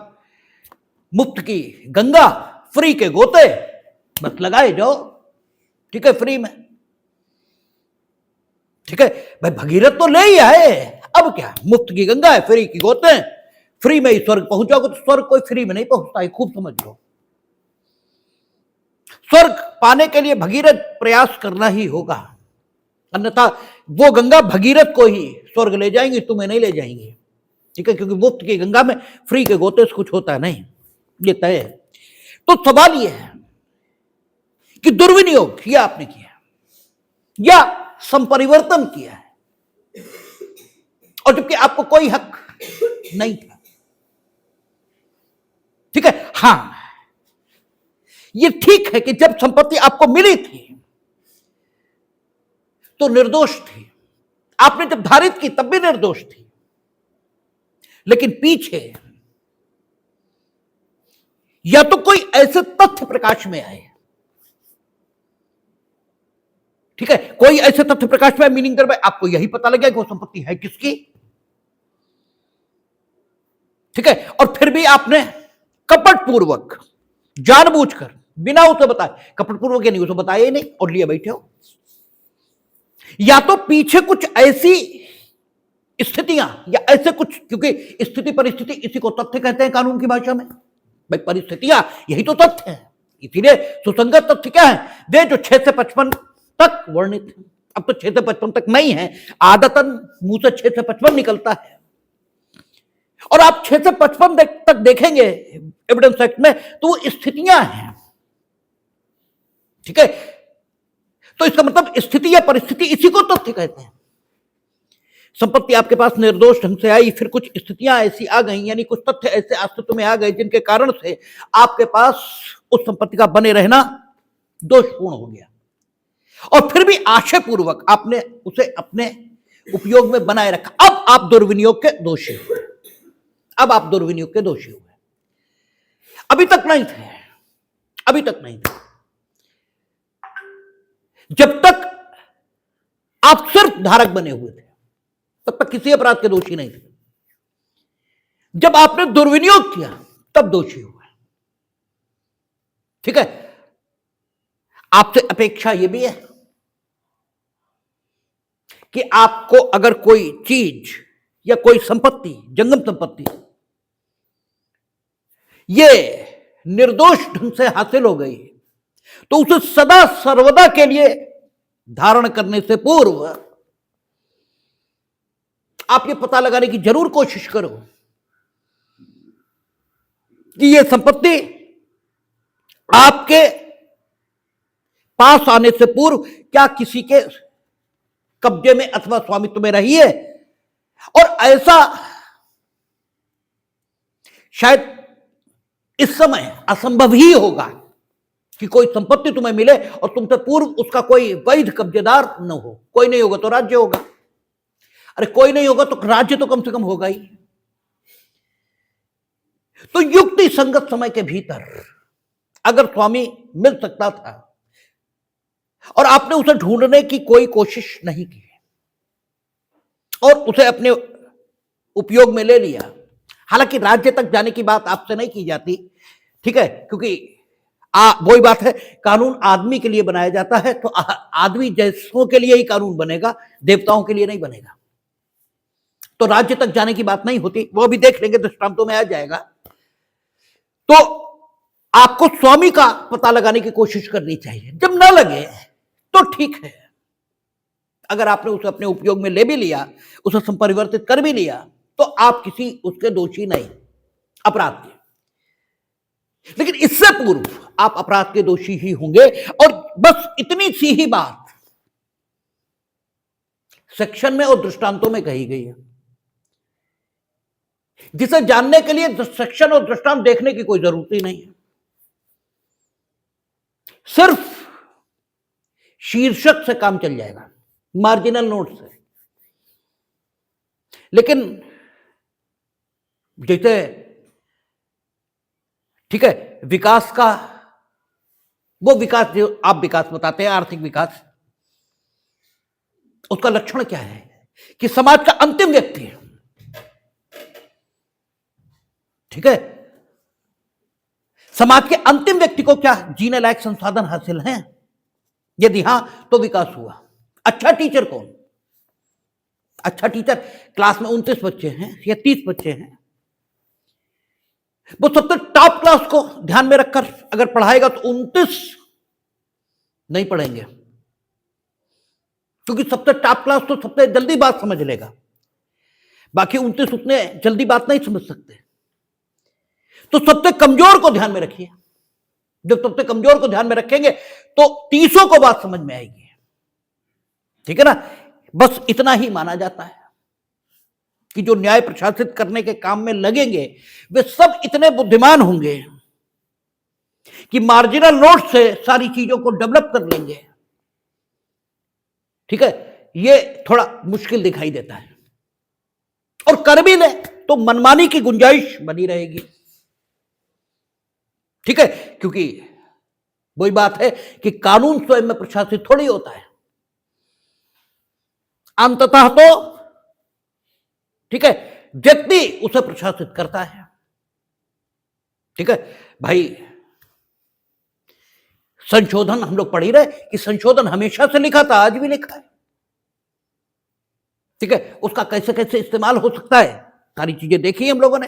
मुफ्त की गंगा फ्री के गोते, बस लगाए जाओ। ठीक है, फ्री में। ठीक है भाई, भगीरथ तो ले ही आए, अब क्या, मुफ्त की गंगा है, फ्री की गोते हैं, फ्री में ही स्वर्ग पहुंचोगे। तो स्वर्ग कोई फ्री में नहीं पहुंचता है, खूब समझ लो। स्वर्ग पाने के लिए भगीरथ प्रयास करना ही होगा, अन्यथा वो गंगा भगीरथ को ही स्वर्ग ले जाएंगी, तुम्हें नहीं ले जाएंगे। ठीक है, क्योंकि मुफ्त की गंगा में फ्री के गोते से कुछ होता नहीं, ये तय है। तो सवाल ये है कि दुर्विनियोग किया आपने किया या संपरिवर्तन किया है, और जबकि आपको कोई हक नहीं था। ठीक है, हां ये ठीक है कि जब संपत्ति आपको मिली थी तो निर्दोष थी, आपने जब धारित की तब भी निर्दोष थी, लेकिन पीछे या तो कोई ऐसे तथ्य प्रकाश में आए, ठीक है, कोई ऐसे तथ्य प्रकाश में, मीनिंग दर में आपको यही पता लगे कि वो संपत्ति है किसकी। ठीक है, और फिर भी आपने कपटपूर्वक जानबूझकर बिना उसे बताए, कपटपूर्वक या नहीं उसे बताया ही नहीं और लिए बैठे हो। या तो पीछे कुछ ऐसी स्थितियां या ऐसे कुछ, क्योंकि स्थिति परिस्थिति इसी को तथ्य कहते हैं कानून की भाषा में। भाई परिस्थितियां यही तो तथ्य है, इसीलिए सुसंगत तथ्य क्या है, वे जो 6 से 55 तक वर्णित है। अब तो 6 से 55 तक नहीं है, आदतन मुंह से 6 से 55 निकलता है, और आप 6 से 55 तक देखेंगे एविडेंस एक्ट में तो वो स्थितियां हैं। ठीक है, तो इसका मतलब स्थिति या परिस्थिति इसी को तथ्य कहते हैं। संपत्ति आपके पास निर्दोष ढंग से आई, फिर कुछ स्थितियां ऐसी आ गई, यानी कुछ तथ्य ऐसे अस्तित्व में आ गए जिनके कारण से आपके पास उस संपत्ति का बने रहना दोषपूर्ण हो गया, और फिर भी आशयपूर्वक आपने उसे अपने उपयोग में बनाए रखा। अब आप दुर्विनियोग के दोषी हुए, अब आप दुर्विनियोग के दोषी हुए। अभी तक नहीं थे, अभी तक नहीं थे। जब तक आप सिर्फ धारक बने हुए थे तब तक किसी अपराध के दोषी नहीं थे। जब आपने दुर्विनियोग किया तब दोषी हुए। ठीक है, आपसे अपेक्षा यह भी है कि आपको अगर कोई चीज या कोई संपत्ति, जंगम संपत्ति, ये निर्दोष ढंग से हासिल हो गई तो उसे सदा सर्वदा के लिए धारण करने से पूर्व आप ये पता लगाने की जरूर कोशिश करो कि ये संपत्ति आपके पास आने से पूर्व क्या किसी के कब्जे में अथवा स्वामित्व में रही है। और ऐसा शायद इस समय असंभव ही होगा कि कोई संपत्ति तुम्हें मिले और तुमसे पूर्व उसका कोई वैध कब्जेदार न हो। कोई नहीं होगा तो राज्य होगा, अरे कोई नहीं होगा तो राज्य तो कम से कम होगा ही। तो युक्ति संगत समय के भीतर अगर स्वामी मिल सकता था और आपने उसे ढूंढने की कोई कोशिश नहीं की और उसे अपने उपयोग में ले लिया, हालांकि राज्य तक जाने की बात आपसे नहीं की जाती, ठीक है, क्योंकि वही बात है, कानून आदमी के लिए बनाया जाता है, तो आदमी जैसों के लिए ही कानून बनेगा, देवताओं के लिए नहीं बनेगा। तो राज्य तक जाने की बात नहीं होती, वो भी देख लेंगे, दृष्टांतों में आ जाएगा। तो आपको स्वामी का पता लगाने की कोशिश करनी चाहिए। जब ना लगे तो ठीक है, अगर आपने उसे अपने उपयोग में ले भी लिया, उसे संपरिवर्तित कर भी लिया, तो आप किसी उसके दोषी नहीं, अपराध के। लेकिन इससे पूर्व आप अपराध के दोषी ही होंगे। और बस इतनी सी ही बात सेक्शन में और दृष्टांतों में कही गई है, जिसे जानने के लिए सेक्शन और दृष्टांत देखने की कोई जरूरत ही नहीं है, सिर्फ शीर्षक से काम चल जाएगा, मार्जिनल नोट से। लेकिन जैसे, ठीक है, विकास का वो विकास जो आप विकास बताते हैं, आर्थिक विकास, उसका लक्षण क्या है कि समाज का अंतिम व्यक्ति है, ठीक है, समाज के अंतिम व्यक्ति को क्या जीने लायक संसाधन हासिल हैं? यदि हां तो विकास हुआ। अच्छा टीचर कौन? अच्छा टीचर, क्लास में 29 बच्चे हैं या 30 बच्चे हैं, वो सबसे टॉप क्लास को ध्यान में रखकर अगर पढ़ाएगा तो 29 नहीं पढ़ेंगे, क्योंकि सबसे टॉप क्लास तो सबसे जल्दी बात समझ लेगा, बाकी 29 उतने जल्दी बात नहीं समझ सकते। तो सबसे कमजोर को ध्यान में रखिए, जब सबसे कमजोर को ध्यान में रखेंगे तो 30 को बात समझ में आएगी, ठीक है ना। बस इतना ही माना जाता है कि जो न्याय प्रशासित करने के काम में लगेंगे वे सब इतने बुद्धिमान होंगे कि मार्जिनल नोट से सारी चीजों को डेवलप कर लेंगे, ठीक है। ये थोड़ा मुश्किल दिखाई देता है, और कर भी ले तो मनमानी की गुंजाइश बनी रहेगी, ठीक है, क्योंकि वही बात है कि कानून स्वयं में प्रशासित थोड़ी होता है, अंततः तो, ठीक है, व्यक्ति उसे प्रशासित करता है, ठीक है भाई। संशोधन हम लोग पढ़ ही रहे कि संशोधन हमेशा से लिखा था, आज भी लिखा है, ठीक है, उसका कैसे कैसे इस्तेमाल हो सकता है, सारी चीजें देखी हम लोगों ने।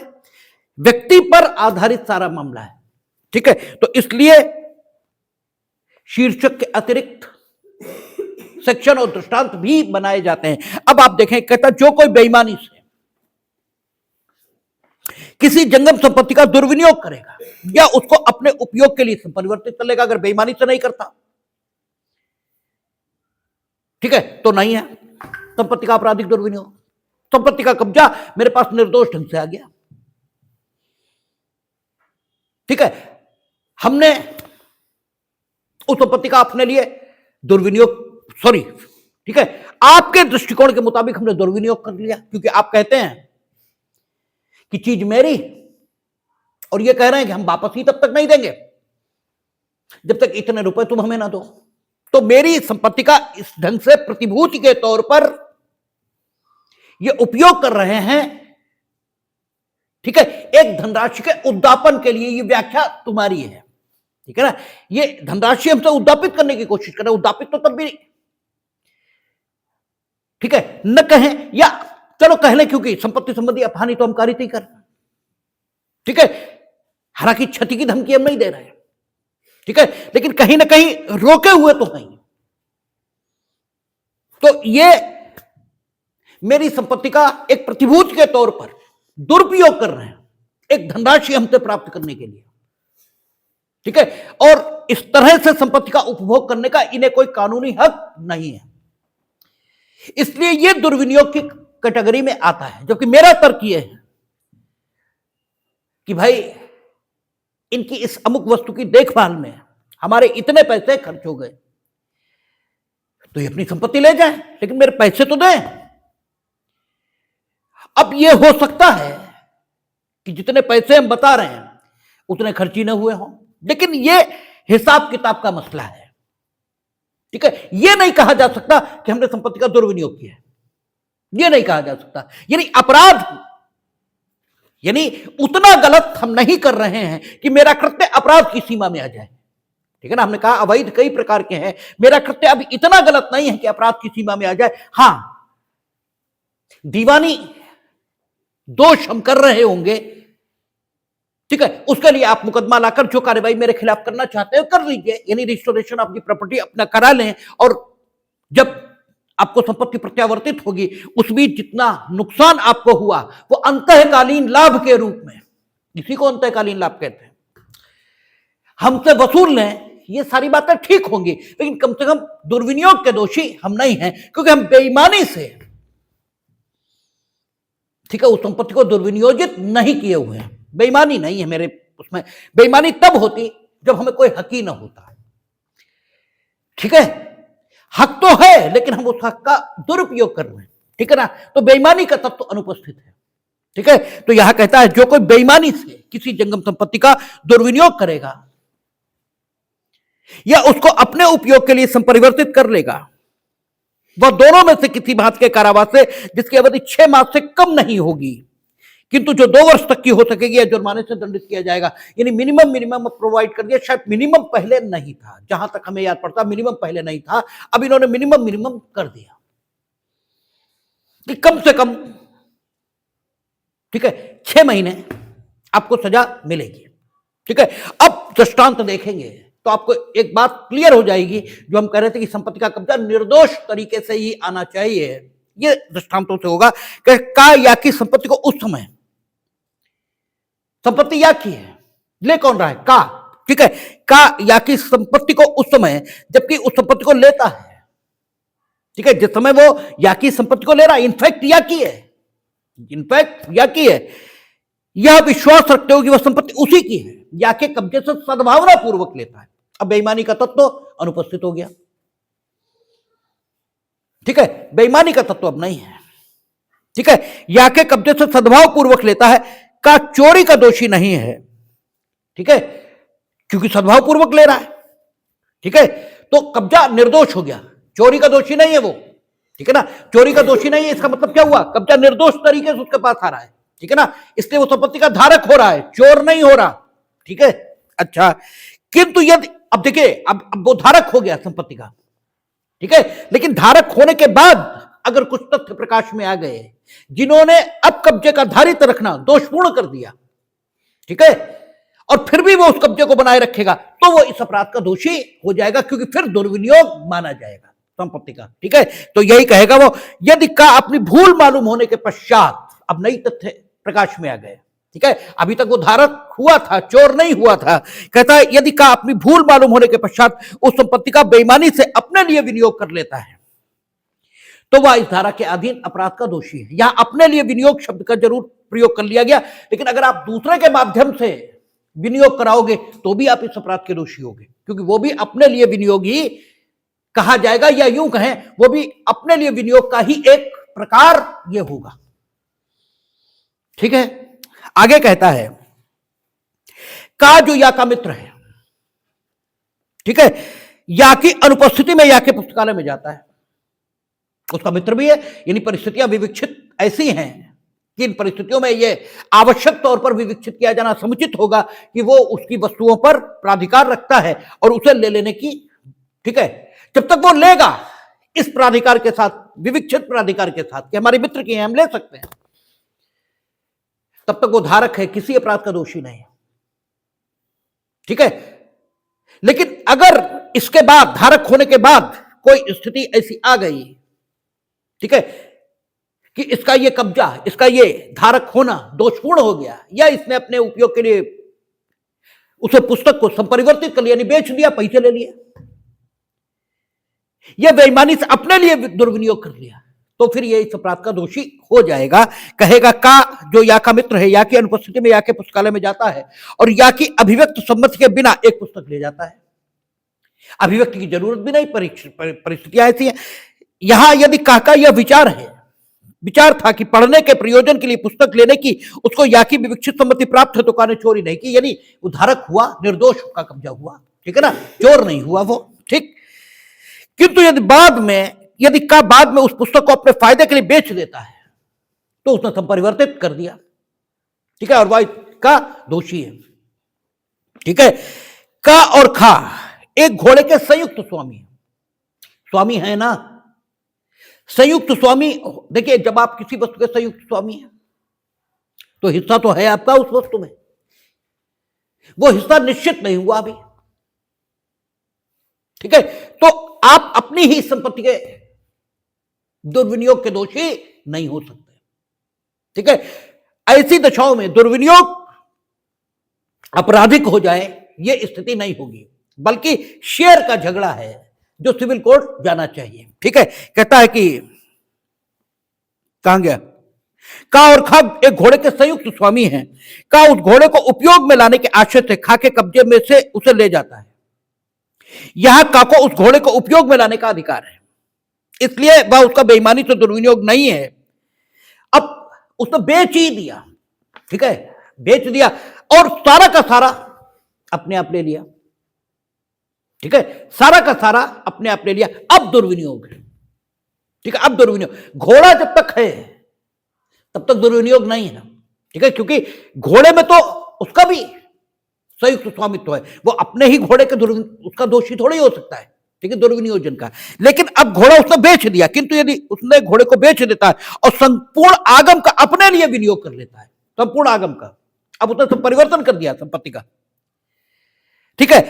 व्यक्ति पर आधारित सारा मामला है, ठीक है। तो इसलिए शीर्षक के अतिरिक्त सेक्शन और दृष्टांत भी बनाए जाते हैं। अब आप देखें, कहता जो कोई बेईमानी से किसी जंगम संपत्ति का दुर्विनियोग करेगा या उसको अपने उपयोग के लिए परिवर्तित कर लेगा, अगर बेईमानी से नहीं करता, ठीक है, तो नहीं है संपत्ति का आपराधिक दुर्विनियोग। संपत्ति का कब्जा मेरे पास निर्दोष ढंग से आ गया, ठीक है, हमने उस संपत्ति का अपने लिए दुर्विनियोग, सॉरी, ठीक है, आपके दृष्टिकोण के मुताबिक हमने दुर्विनियोग कर लिया, क्योंकि आप कहते हैं कि चीज मेरी, और ये कह रहे हैं कि हम वापस ही तब तक नहीं देंगे जब तक इतने रुपए तुम हमें ना दो। तो मेरी संपत्ति का इस ढंग से प्रतिभूति के तौर पर ये उपयोग कर रहे हैं, ठीक है, एक धनराशि के उद्दापन के लिए। ये व्याख्या तुम्हारी है, ठीक है ना। ये धनराशि हमसे उद्दापित करने की कोशिश कर रहे हैं, उद्दापित तो तब भी, ठीक है, न कहें या चलो कह लें, क्योंकि संपत्ति संबंधी अपहानि तो हम कारित ही कर रहे हैं, ठीक है, हालांकि क्षति की धमकी हम नहीं दे रहे हैं, ठीक है, लेकिन कहीं ना कहीं रोके हुए तो हैं। तो ये मेरी संपत्ति का एक प्रतिभूति के तौर पर दुरुपयोग कर रहे हैं, एक धनराशि हमसे प्राप्त करने के लिए, ठीक है, और इस तरह से संपत्ति का उपभोग करने का इन्हें कोई कानूनी हक नहीं है, इसलिए यह दुर्विनियोग की कैटेगरी में आता है। जबकि मेरा तर्क यह है कि भाई इनकी इस अमुक वस्तु की देखभाल में हमारे इतने पैसे खर्च हो गए, तो ये अपनी संपत्ति ले जाए, लेकिन मेरे पैसे तो दें। अब यह हो सकता है कि जितने पैसे हम बता रहे हैं उतने खर्ची न हुए हों, लेकिन ये हिसाब किताब का मसला है। ठीक है, यह नहीं कहा जा सकता कि हमने संपत्ति का दुर्विनियोग किया है, यह नहीं कहा जा सकता। यानी अपराध, यानी उतना गलत हम नहीं कर रहे हैं कि मेरा कृत्य अपराध की सीमा में आ जाए। ठीक है ना, हमने कहा अवैध कई प्रकार के हैं, मेरा कृत्य अब इतना गलत नहीं है कि अपराध की सीमा में आ जाए। हां, दीवानी दोष हम कर रहे होंगे, ठीक है, उसके लिए आप मुकदमा लाकर जो कार्रवाई मेरे खिलाफ करना चाहते हो कर लीजिए, यानी रिस्टोरेशन ऑफ द प्रॉपर्टी अपना करा लें, और जब आपको संपत्ति प्रत्यावर्तित होगी उस बीच जितना नुकसान आपको हुआ वो अंतःकालीन लाभ के रूप में, इसी को अंतःकालीन लाभ कहते हैं, हमसे वसूल लें। ये सारी बातें ठीक होंगी, लेकिन कम से कम दुर्विनियोग के दोषी हम नहीं हैं, क्योंकि हम बेईमानी से, ठीक है, उस संपत्ति को दुर्विनियोजित नहीं किए हुए हैं। बेईमानी नहीं है मेरे उसमें। बेईमानी तब होती जब हमें कोई हक ही ना होता। ठीक है, हक तो है लेकिन हम उस हक का दुरुपयोग कर रहे हैं। ठीक है ना, तो बेईमानी का तत्व तो अनुपस्थित है। ठीक है, तो यहां कहता है जो कोई बेईमानी से किसी जंगम संपत्ति का दुर्विनियोग करेगा या उसको अपने उपयोग के लिए संपरिवर्तित कर लेगा, वह दोनों में से किसी भांति के कारावास से जिसकी अवधि 6 मास से कम नहीं होगी, किंतु जो 2 वर्ष तक की हो सकेगी, या जुर्माने से दंडित किया जाएगा। यानी मिनिमम प्रोवाइड कर दिया। शायद मिनिमम पहले नहीं था, जहां तक हमें याद पड़ता मिनिमम पहले नहीं था, अब इन्होंने मिनिमम कर दिया कि कम से कम, ठीक है, 6 महीने आपको सजा मिलेगी। ठीक है, अब दृष्टांत देखेंगे तो आपको एक बात क्लियर हो जाएगी। जो हम कह रहे थे कि संपत्ति का कब्जा निर्दोष तरीके से ही आना चाहिए, ये दृष्टांतों से होगा कि का या की संपत्ति को उस समय, संपत्ति या की है, ले कौन रहा है? का। ठीक है, का या की संपत्ति को उस समय जबकि उस संपत्ति को लेता है, ठीक है, जिस समय वो या की संपत्ति को ले रहा है, इनफैक्ट या की है, इनफैक्ट या की है, यह विश्वास रखते हो कि वह संपत्ति उसी की है, या के कब्जे से सद्भावना पूर्वक लेता है। अब बेईमानी का तत्व अनुपस्थित हो गया। ठीक है, बेईमानी का तत्व अब नहीं है। ठीक है, या के कब्जे से सद्भाव पूर्वक लेता है, का चोरी का दोषी नहीं है। ठीक है, क्योंकि सद्भाव पूर्वक ले रहा है। ठीक है, तो कब्जा निर्दोष हो गया, चोरी का दोषी नहीं है वो। ठीक है ना, चोरी का दोषी नहीं है, इसका मतलब क्या हुआ? कब्जा निर्दोष तरीके से उसके पास आ रहा है। ठीक है ना, इसलिए वो संपत्ति का धारक हो रहा है, चोर नहीं हो रहा। ठीक है, अच्छा, किंतु यदि, अब देखिए, अब वो धारक हो गया संपत्ति का, ठीक है, लेकिन धारक होने के बाद अगर कुछ तथ्य प्रकाश में आ गए जिन्होंने अब कब्जे का धारित रखना दोषपूर्ण कर दिया, ठीक है, और फिर भी वो उस कब्जे को बनाए रखेगा, तो वो इस अपराध का दोषी हो जाएगा, क्योंकि फिर दुर्विनियोग माना जाएगा संपत्ति का। ठीक है, तो यही कहेगा वो, यदि का अपनी भूल मालूम होने के पश्चात, अब नई तथ्य प्रकाश में आ गए। ठीक है, अभी तक वो धारक हुआ था, चोर नहीं हुआ था। कहता है यदि का अपनी भूल मालूम होने के पश्चात उस संपत्ति का बेईमानी से अपने लिए विनियोग कर लेता है, तो वह इस धारा के अधीन अपराध का दोषी है। यहां अपने लिए विनियोग शब्द का जरूर प्रयोग कर लिया गया, लेकिन अगर आप दूसरे के माध्यम से विनियोग कराओगे तो भी आप इस अपराध के दोषी होगे, क्योंकि वो भी अपने लिए विनियोग ही कहा जाएगा, या यूं कहें वो भी अपने लिए विनियोग का ही एक प्रकार ये होगा। ठीक है, आगे कहता है का जो या का मित्र है, ठीक है, या की अनुपस्थिति में या के पुस्तकालय में जाता है, उसका मित्र भी है। यानी परिस्थितियां विविक्षित ऐसी हैं कि इन परिस्थितियों में यह आवश्यक तौर पर विविक्षित किया जाना समुचित होगा कि वो उसकी वस्तुओं पर प्राधिकार रखता है और उसे ले लेने की, ठीक है, जब तक वो लेगा इस प्राधिकार के साथ, विविक्षित प्राधिकार के साथ कि हमारे मित्र की है, हम ले सकते हैं, तब तक वो धारक है, किसी अपराध का दोषी नहीं है। ठीक है, लेकिन अगर इसके बाद, धारक होने के बाद कोई स्थिति ऐसी आ गई, ठीक है, कि इसका ये कब्जा, इसका ये धारक होना दोषपूर्ण हो गया, या इसने अपने उपयोग के लिए उसे पुस्तक को संपरिवर्तित कर लिया, यानी बेच दिया, पैसे ले लिए, या बेईमानी से अपने लिए दुर्विनियोग कर लिया, तो फिर ये इस अपराध का दोषी हो जाएगा। कहेगा का जो या का मित्र है, या की अनुपस्थिति में या के पुस्तकालय में जाता है और या की अभिव्यक्त सम्मति के बिना एक पुस्तक ले जाता है। अभिव्यक्ति की जरूरत भी नहीं, परिस्थितियां ऐसी हैं। यहां यदि का यह विचार है विचार था कि पढ़ने के प्रयोजन के लिए पुस्तक लेने की, उसको या की विवक्षित सम्मति प्राप्त है तो काने चोरी नहीं की, यानी उधारक हुआ, निर्दोष का कब्जा हुआ, ठीक है ना, चोर नहीं हुआ वो, ठीक। किंतु यदि बाद में उस पुस्तक को अपने फायदे के लिए बेच देता है तो उसने संपरिवर्तित कर दिया, ठीक है, और वह का दोषी है, ठीक है। का और खा एक घोड़े के संयुक्त स्वामी है ना, संयुक्त स्वामी। देखिए, जब आप किसी वस्तु के संयुक्त स्वामी हैं तो हिस्सा तो है आपका उस वस्तु में, वो हिस्सा निश्चित नहीं हुआ अभी, ठीक है। तो आप अपनी ही संपत्ति के दुर्विनियोग के दोषी नहीं हो सकते, ठीक है। ऐसी दशाओं में दुर्विनियोग आपराधिक हो जाए यह स्थिति नहीं होगी, बल्कि शेयर का झगड़ा है जो सिविल कोर्ट जाना चाहिए, ठीक है। कहता है कि कहां गया, का और खा एक घोड़े के संयुक्त स्वामी हैं। का उस घोड़े को उपयोग में लाने के आशय से खा के कब्जे में से उसे ले जाता है। यहां का को उस घोड़े को उपयोग में लाने का अधिकार है, इसलिए वह उसका बेईमानी से दुर्विनियोग नहीं है। अब उसने बेच ही दिया, ठीक है, बेच दिया और सारा का सारा अपने आप ले लिया, ठीक है, सारा का सारा अपने आप ले लिया। अब दुर्विनियोग है, ठीक है। अब दुर्विनियोग, घोड़ा जब तक है तब तक दुर्विनियोग नहीं है, ठीक है, क्योंकि घोड़े में तो उसका भी संयुक्त स्वामित्व है, वो अपने ही घोड़े के उसका दोषी थोड़ी हो सकता है, ठीक है, दुर्विनियोजन का। लेकिन अब घोड़ा उसने बेच दिया, किंतु यदि उसने घोड़े को बेच देता है और संपूर्ण आगम का अपने लिए विनियोग कर लेता है, संपूर्ण आगम का, अब उसने सब परिवर्तन कर दिया संपत्ति का, ठीक है,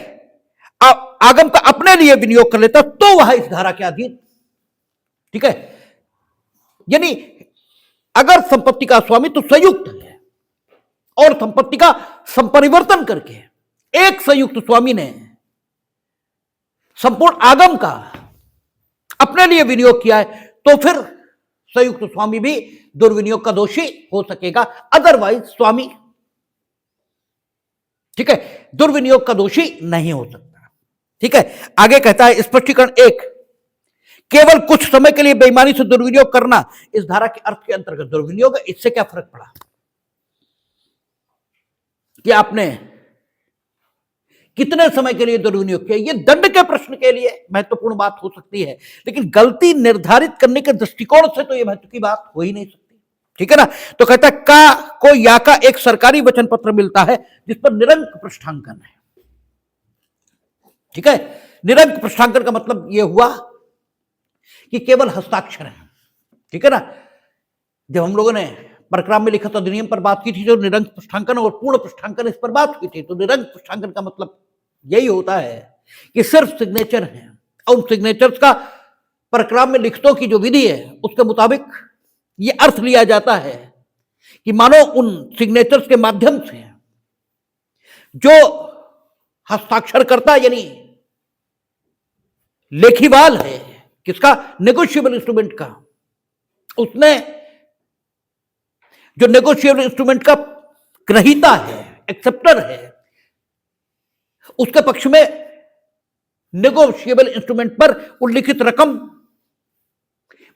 आगम का अपने लिए विनियोग कर लेता तो वह इस धारा के अधीन, ठीक है। यानी अगर संपत्ति का स्वामित्व संयुक्त है और संपत्ति का संपरिवर्तन करके एक संयुक्त स्वामी ने संपूर्ण आगम का अपने लिए विनियोग किया है, तो फिर संयुक्त स्वामी भी दुर्विनियोग का दोषी हो सकेगा, अदरवाइज स्वामी, ठीक है, दुर्विनियोग का दोषी नहीं हो सकता, ठीक है। आगे कहता है स्पष्टीकरण 1, केवल कुछ समय के लिए बेईमानी से दुर्विनियोग करना इस धारा के अर्थ के अंतर्गत दुर्विनियोग है। इससे क्या फर्क पड़ा कि आपने कितने समय के लिए दुर्विनियोग किया, यह दंड के प्रश्न के लिए महत्वपूर्ण बात हो सकती है, लेकिन गलती निर्धारित करने के दृष्टिकोण से तो यह महत्व की बात हो ही नहीं सकती, ठीक है ना। तो कहता है का को या का एक सरकारी वचन पत्र मिलता है जिस पर निरंक पृष्ठांकन है, ठीक है। निरंक पृष्ठांकन का मतलब यह हुआ कि केवल हस्ताक्षर है, ठीक है ना। जब हम लोगों ने परक्राम में लिखित अधिनियम पर बात की थी, जो निरंक पृष्ठांकन और पूर्ण पृष्ठांकन इस पर बात हुई थी, तो निरंक पृष्ठांकन का मतलब यही होता है कि सिर्फ सिग्नेचर है और उन सिग्नेचर्स का परक्राम में लिखतों की जो विधि है उसके मुताबिक ये अर्थ लिया जाता है कि मानो उन सिग्नेचर्स के माध्यम से जो हस्ताक्षर करता यानी लेखीवाल है, किसका, नेगोशिएबल इंस्ट्रूमेंट का, उसने जो नेगोशिएबल इंस्ट्रूमेंट का ग्रहीता है, एक्सेप्टर है, उसके पक्ष में नेगोशिएबल इंस्ट्रूमेंट पर उल्लिखित रकम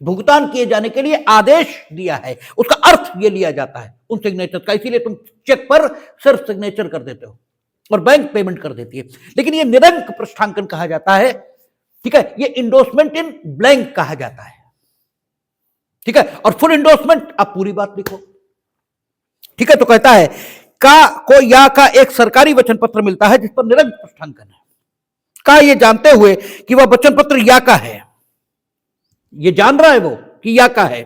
भुगतान किए जाने के लिए आदेश दिया है, उसका अर्थ यह लिया जाता है उन सिग्नेचर का। इसीलिए तुम चेक पर सिर्फ सिग्नेचर कर देते हो और बैंक पेमेंट कर देती है, लेकिन यह निरंक पृष्ठांकन कहा जाता है, ठीक है, ये इंडोर्समेंट इन ब्लैंक कहा जाता है, ठीक है। और फुल इंडोर्समेंट आप पूरी बात लिखो, ठीक है। तो कहता है का को या का एक सरकारी वचन पत्र मिलता है जिस पर निरंक पृष्ठांकन है। का ये जानते हुए कि वह वचन पत्र या का है, ये जान रहा है वो कि या का है,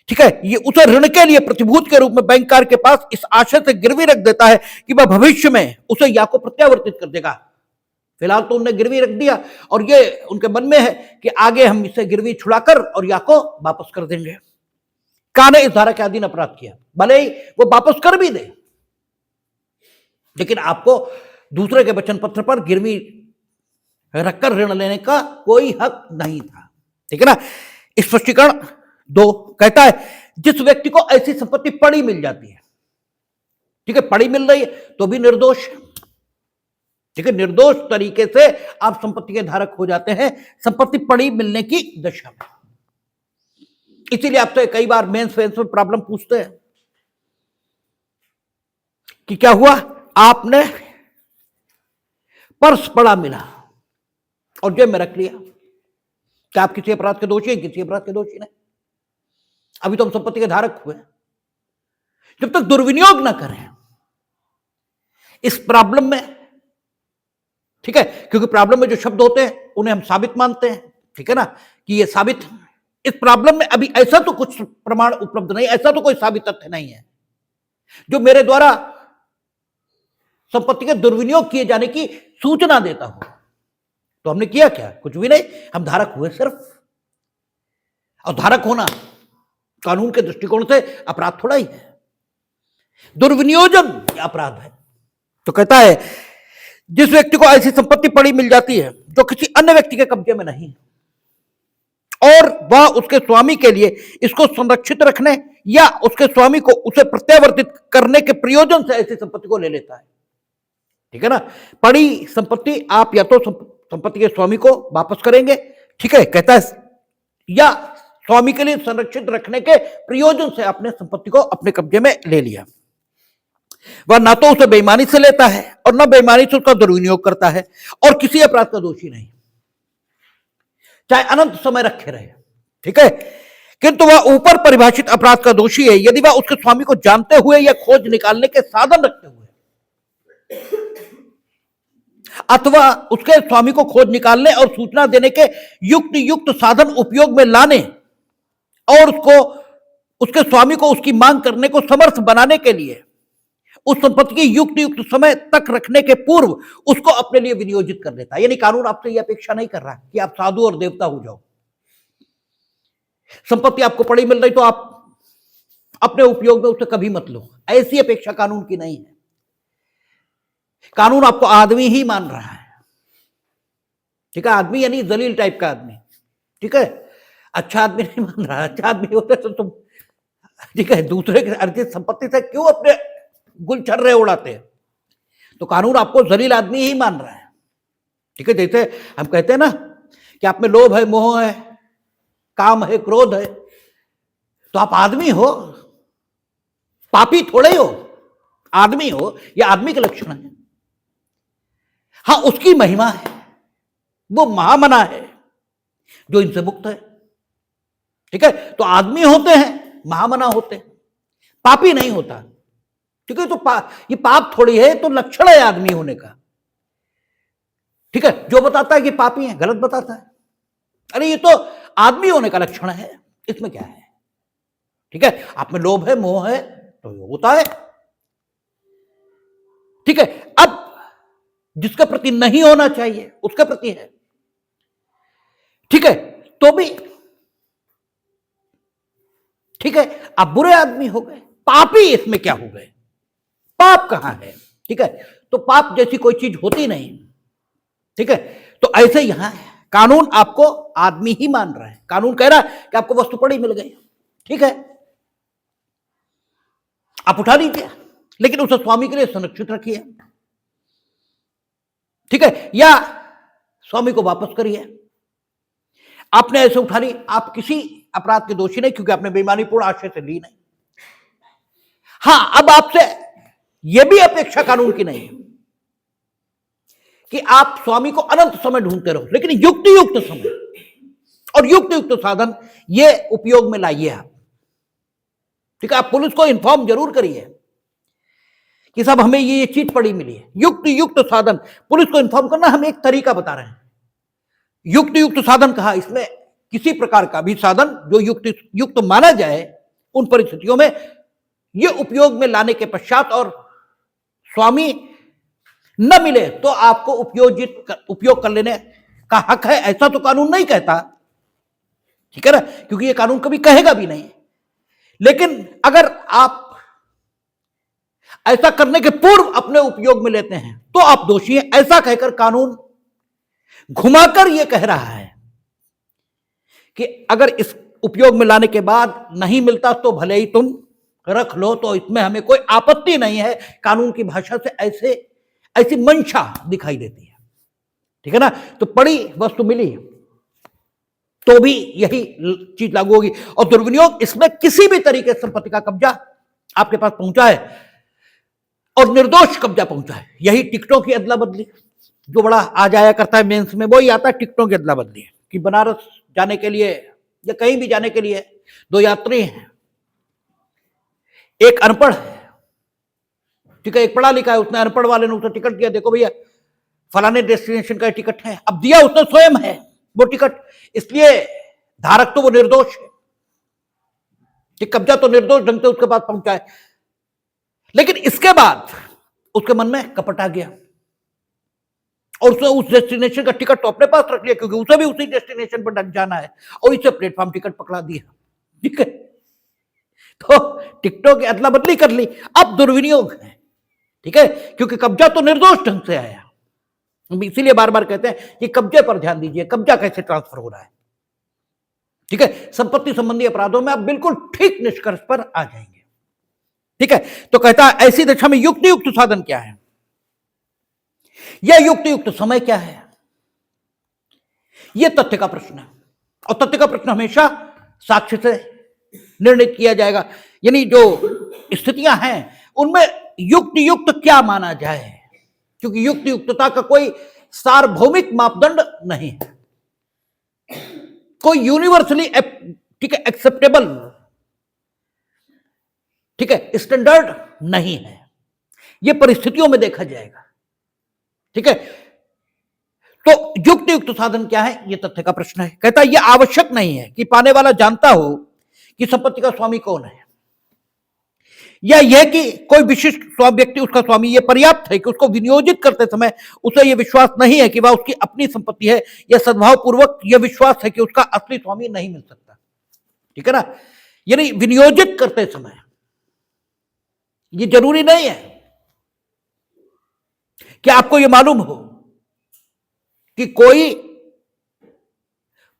ठीक है, ये उसे ऋण के लिए प्रतिभूत के रूप में बैंककार के पास इस आशय से गिरवी रख देता है कि वह भविष्य में उसे या को प्रत्यावर्तित कर देगा। फिलहाल तो उन्होंने गिरवी रख दिया और ये उनके मन में है कि आगे हम इसे गिरवी छुड़ाकर और या को वापस कर देंगे। का ने इस धारा के अधीन अपराध किया, भले ही वो वापस कर भी दे, लेकिन आपको दूसरे के वचन पत्र पर गिरवी रखकर ऋण लेने का कोई हक नहीं था, ठीक है ना। स्पष्टीकरण 2 कहता है जिस व्यक्ति को ऐसी संपत्ति पड़ी मिल जाती है, ठीक है, पड़ी मिल रही है तो भी निर्दोष, ठीक है, निर्दोष तरीके से आप संपत्ति के धारक हो जाते हैं संपत्ति पड़ी मिलने की दशा में, इसीलिए आपसे कई बार मेंस फेंस में प्रॉब्लम पूछते हैं कि क्या हुआ, आपने पर्स पड़ा मिला और जेब में रख लिया। क्या आप किसी अपराध के दोषी हैं? किसी अपराध के दोषी नहीं। अभी तो हम संपत्ति के धारक हुए। जब तक दुर्विनियोग ना करें इस प्रॉब्लम में, ठीक है, क्योंकि प्रॉब्लम में जो शब्द होते हैं उन्हें हम साबित मानते हैं, ठीक है ना, कि ये साबित, इस प्रॉब्लम में अभी ऐसा तो कुछ प्रमाण उपलब्ध नहीं, ऐसा तो कोई साबित तथ्य नहीं है जो मेरे द्वारा संपत्ति के दुर्विनियोग किए जाने की सूचना देता हो। तो हमने किया क्या? कुछ भी नहीं, हम धारक हुए सिर्फ। और धारक होना कानून के दृष्टिकोण से अपराध थोड़ा ही है, दुर्विनियोजन अपराध है। तो कहता है जिस व्यक्ति को ऐसी संपत्ति पड़ी मिल जाती है जो किसी अन्य व्यक्ति के कब्जे में नहीं और वह उसके स्वामी के लिए इसको संरक्षित रखने या उसके स्वामी को उसे प्रत्यावर्तित करने के प्रयोजन से ऐसी संपत्ति को ले लेता है, ठीक है ना। पड़ी संपत्ति आप या तो संपत्ति के स्वामी को वापस करेंगे, ठीक है, कहता है, या स्वामी के लिए संरक्षित रखने के प्रयोजन से अपने संपत्ति को अपने कब्जे में ले लिया। वह ना तो उसे बेईमानी से लेता है और ना बेईमानी से उसका दुर्विनियोग करता है और किसी अपराध का दोषी नहीं, चाहे अनंत समय रखे रहे, ठीक है। किंतु वह ऊपर परिभाषित अपराध का दोषी है यदि वह उसके स्वामी को जानते हुए या खोज निकालने के साधन रखते हुए अथवा उसके स्वामी को खोज निकालने और सूचना देने के युक्त साधन उपयोग में लाने और उसके स्वामी को उसकी मांग करने को समर्थ बनाने के लिए उस संपत्ति की युक्त समय तक रखने के पूर्व उसको अपने लिए विनियोजित कर लेता है। यानी कानून आपसे यह अपेक्षा नहीं कर रहा कि आप साधु और देवता हो जाओ। संपत्ति आपको पड़ी मिल रही तो आप अपने उपयोग में उसे कभी मत लो, ऐसी अपेक्षा कानून की नहीं है। कानून आपको आदमी ही मान रहा है, ठीक है, आदमी यानी जलील टाइप का आदमी, ठीक है, अच्छा आदमी नहीं मान रहा। अच्छा आदमी होते तो तुम, ठीक है, दूसरे के अर्जित संपत्ति से क्यों अपने गुलछर्रे उड़ाते हैं। तो कानून आपको जलील आदमी ही मान रहा है, ठीक है। जैसे हम कहते हैं ना कि आप में लोभ है, मोह है, काम है, क्रोध है, तो आप आदमी हो, पापी थोड़े हो, आदमी हो, यह आदमी के लक्षण है। हाँ, उसकी महिमा है, वो महामना है जो इनसे मुक्त है, ठीक है। तो आदमी होते हैं, महामना होते हैं, पापी नहीं होता, ठीक है। तो ये पाप थोड़ी है, तो लक्षण है आदमी होने का, ठीक है। जो बताता है कि पापी है गलत बताता है, अरे ये तो आदमी होने का लक्षण है, इसमें क्या है, ठीक है। आप में लोभ है, मोह है, तो ये होता है, ठीक है। अब जिसके प्रति नहीं होना चाहिए उसके प्रति है, ठीक है, तो भी ठीक है। आप बुरे आदमी हो गए, पापी इसमें क्या हो गए, पाप कहां है, ठीक है। तो पाप जैसी कोई चीज होती नहीं, ठीक है। तो ऐसे यहां है, कानून आपको आदमी ही मान रहा है। कानून कह रहा है कि आपको वस्तु पड़ी मिल गई, ठीक है, आप उठा लीजिए, लेकिन उसे स्वामी के लिए संरक्षित रखिए, ठीक है, या स्वामी को वापस करिए। आपने ऐसे उठा ली, आप किसी अपराध के दोषी नहीं, क्योंकि आपने बेईमानीपूर्ण आशय से ली नहीं। हां, अब आपसे यह भी अपेक्षा कानून की नहीं है कि आप स्वामी को अनंत समय ढूंढते रहो, लेकिन युक्त समय और युक्त साधन ये उपयोग में लाइए आप, ठीक है। आप पुलिस को इन्फॉर्म जरूर करिए कि साहब हमें ये चीज पड़ी मिली है, युक्त साधन। पुलिस को इन्फॉर्म करना हम एक तरीका बता रहे हैं। युक्त साधन कहा, इसमें किसी प्रकार का भी साधन जो युक्त माना जाए उन परिस्थितियों में ये उपयोग में लाने के पश्चात और स्वामी न मिले तो आपको उपयोग कर लेने का हक है, ऐसा तो कानून नहीं कहता, ठीक है ना, क्योंकि ये कानून कभी कहेगा भी नहीं। लेकिन अगर आप ऐसा करने के पूर्व अपने उपयोग में लेते हैं तो आप दोषी हैं, ऐसा कहकर कानून घुमाकर यह कह रहा है कि अगर इस उपयोग में लाने के बाद नहीं मिलता तो भले ही तुम रख लो, तो इसमें हमें कोई आपत्ति नहीं है। कानून की भाषा से ऐसी मंशा दिखाई देती है, ठीक है ना। तो पड़ी वस्तु मिली, तो भी यही चीज लागू होगी। और दुर्विनियोग इसमें किसी भी तरीके से संपत्ति का कब्जा आपके पास पहुंचा है और निर्दोष कब्जा पहुंचा है, यही टिकटों की अदला बदली जो बड़ा आ जाया करता है मेंस में, वो ही आता है टिकटों की अदला बदली कि बनारस जाने के लिए या कहीं भी जाने के लिए दो यात्री हैं, एक अनपढ़ है, ठीक है, एक पढ़ा लिखा है, उसने अनपढ़ वाले ने उसे टिकट दिया, देखो भैया फलाने डेस्टिनेशन का टिकट है, अब दिया उसने स्वयं है वो टिकट, इसलिए धारक तो वो निर्दोष है कि कब्जा तो निर्दोष ढंग से उसके पास पहुंचा है। लेकिन इसके बाद उसके मन में कपट आ गया और उसने उस डेस्टिनेशन का टिकट तो अपने पास रख लिया क्योंकि उसे भी उसी डेस्टिनेशन पर जाना है और इसे प्लेटफॉर्म टिकट पकड़ा दिया, ठीक है। तो टिकटों की अदला बदली कर ली, अब दुर्विनियोग है, ठीक है, क्योंकि कब्जा तो निर्दोष ढंग से आया। हम इसीलिए बार बार कहते हैं कि कब्जे पर ध्यान दीजिए, कब्जा कैसे ट्रांसफर हो रहा है, ठीक है। संपत्ति संबंधी अपराधों में आप बिल्कुल ठीक निष्कर्ष पर आ जाएंगे, ठीक है। तो कहता है ऐसी दशा में युक्ति युक्त साधन क्या है, यह युक्ति युक्त समय क्या है, यह तथ्य का प्रश्न है। और तथ्य का प्रश्न हमेशा साक्ष्य से निर्णित किया जाएगा, यानी जो स्थितियां हैं उनमें युक्ति युक्त क्या माना जाए, क्योंकि युक्ति युक्तता का कोई सार्वभौमिक मापदंड नहीं है, कोई यूनिवर्सली ठीक है एक्सेप्टेबल ठीक है स्टैंडर्ड नहीं है, यह परिस्थितियों में देखा जाएगा, ठीक है। तो युक्ति युक्त साधन क्या है, यह तथ्य का प्रश्न है। कहता है यह आवश्यक नहीं है कि पाने वाला जानता हो कि संपत्ति का स्वामी कौन है, या यह कि कोई विशिष्ट व्यक्ति उसका स्वामी, यह पर्याप्त है कि उसको विनियोजित करते समय उसे यह विश्वास नहीं है कि वह उसकी अपनी संपत्ति है, यह सद्भाव पूर्वक यह विश्वास है कि उसका असली स्वामी नहीं मिल सकता, ठीक है ना। यानी विनियोजित करते समय यह जरूरी नहीं है कि आपको यह मालूम हो कि कोई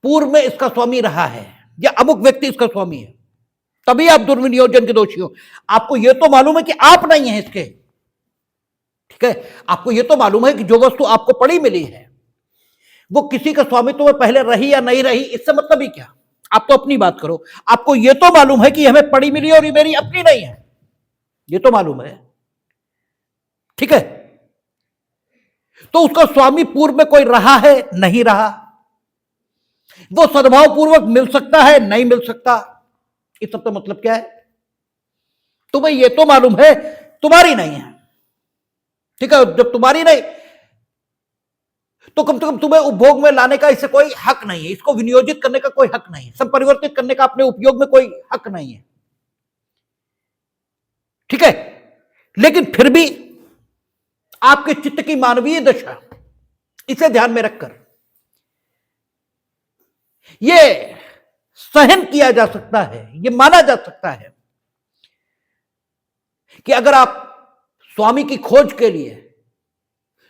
पूर्व में इसका स्वामी रहा है या अमुक व्यक्ति इसका स्वामी है तभी आप दुर्विनियोजन के दोषी हो। आपको यह तो मालूम है कि आप नहीं है इसके, ठीक है। आपको यह तो मालूम है कि जो वस्तु आपको पड़ी मिली है वो किसी का स्वामित्व में पहले रही या नहीं रही, इससे मतलब ही क्या, आप तो अपनी बात करो। आपको यह तो मालूम है कि हमें पड़ी मिली और ये मेरी अपनी नहीं है, ये तो मालूम है, ठीक है। तो उसका स्वामी पूर्व में कोई रहा है नहीं रहा, वो सद्भाव पूर्वक मिल सकता है नहीं मिल सकता, इस सब का मतलब क्या है, तुम्हें यह तो मालूम है तुम्हारी नहीं है, ठीक है। जब तुम्हारी नहीं तो कम से कम तुम्हें उपभोग में लाने का इससे कोई हक नहीं है, इसको विनियोजित करने का कोई हक नहीं है, संपरिवर्तित करने का अपने उपयोग में कोई हक नहीं है, ठीक है। लेकिन फिर भी आपके चित्त की मानवीय दशा, इसे ध्यान में रखकर यह सहन किया जा सकता है, यह माना जा सकता है कि अगर आप स्वामी की खोज के लिए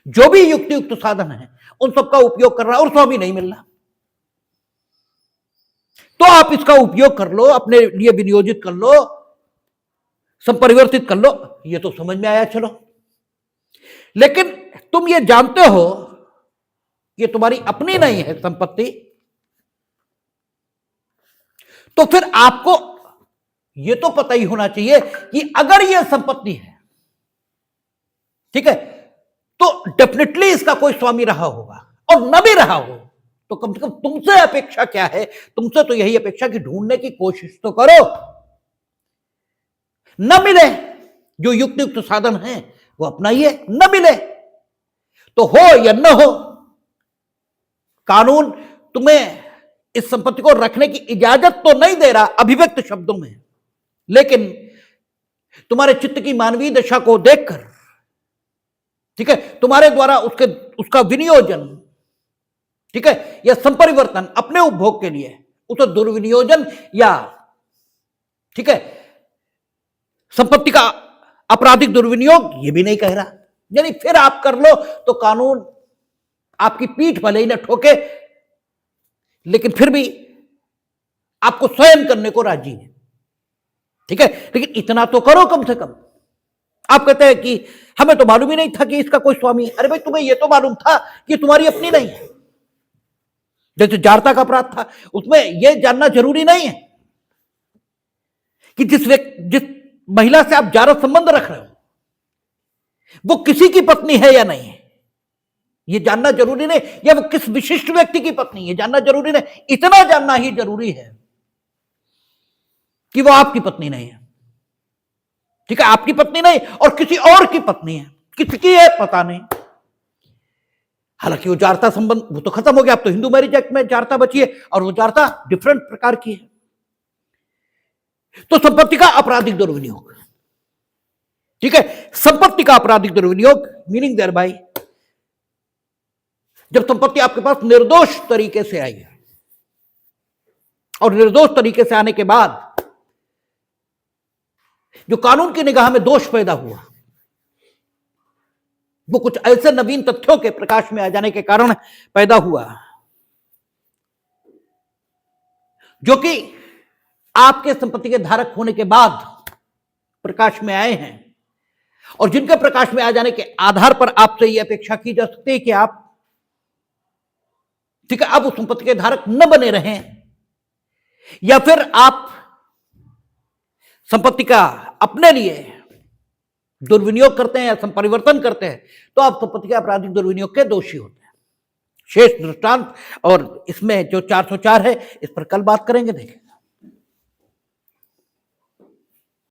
जो भी युक्ति युक्त साधन है उन सबका उपयोग कर रहा है और स्वामी नहीं मिल रहा, तो आप इसका उपयोग कर लो, अपने लिए विनियोजित कर लो, संपरिवर्तित कर लो, यह तो समझ में आया चलो। लेकिन तुम ये जानते हो कि तुम्हारी अपनी नहीं है संपत्ति, तो फिर आपको यह तो पता ही होना चाहिए कि अगर यह संपत्ति है, ठीक है, तो डेफिनेटली इसका कोई स्वामी रहा होगा, और न भी रहा हो तो कम से कम तुमसे अपेक्षा क्या है, तुमसे तो यही अपेक्षा कि ढूंढने की कोशिश तो करो। न मिले जो युक्त युक्त साधन है वो अपनाइए, न मिले तो हो या न हो, कानून तुम्हें इस संपत्ति को रखने की इजाजत तो नहीं दे रहा अभिव्यक्त शब्दों में, लेकिन तुम्हारे चित्त की मानवीय दशा को देखकर, ठीक है, तुम्हारे द्वारा उसका विनियोजन, ठीक है, या संपरिवर्तन अपने उपभोग के लिए, उसे दुर्विनियोजन या, ठीक है, संपत्ति का आपराधिक दुर्विनियोग ये भी नहीं कह रहा। यानी फिर आप कर लो तो कानून आपकी पीठ भले ही न ठोके, लेकिन फिर भी आपको स्वयं करने को राजी है, ठीक है। लेकिन इतना तो करो कम से कम। आप कहते हैं कि हमें तो मालूम ही नहीं था कि इसका कोई स्वामी है। अरे भाई, तुम्हें यह तो मालूम था कि तुम्हारी अपनी नहीं है, जैसे जारता का अपराध था, उसमें यह जानना जरूरी नहीं है कि जिस महिला से आप जारत संबंध रख रहे हो वो किसी की पत्नी है या नहीं है, यह जानना जरूरी नहीं, या वो किस विशिष्ट व्यक्ति की पत्नी है जानना जरूरी नहीं। इतना जानना ही जरूरी है कि वो आपकी पत्नी नहीं है। ठीक है, आपकी पत्नी नहीं और किसी और की पत्नी है, किसकी है पता नहीं। हालांकि वो जारता संबंध वो तो खत्म हो गया, अब तो हिंदू मैरिज एक्ट में जारता बची है और वो जारता डिफरेंट प्रकार की है। तो संपत्ति का आपराधिक दुर्विनियोग, ठीक है, संपत्ति का आपराधिक दुर्विनियोग मीनिंग देयर बाय जब संपत्ति आपके पास निर्दोष तरीके से आई है और निर्दोष तरीके से आने के बाद जो कानून की निगाह में दोष पैदा हुआ वो कुछ ऐसे नवीन तथ्यों के प्रकाश में आ जाने के कारण पैदा हुआ जो कि आपके संपत्ति के धारक होने के बाद प्रकाश में आए हैं और जिनके प्रकाश में आ जाने के आधार पर आपसे यह अपेक्षा की जा सकती है कि आप, ठीक है, अब उस संपत्ति के धारक न बने रहें या फिर आप संपत्ति का अपने लिए दुर्विनियोग करते हैं या संपरिवर्तन करते हैं तो आप संपत्ति के आपराधिक दुर्विनियोग के दोषी होते हैं। शेष दृष्टांत और इसमें जो 404 है इस पर कल बात करेंगे। देखें।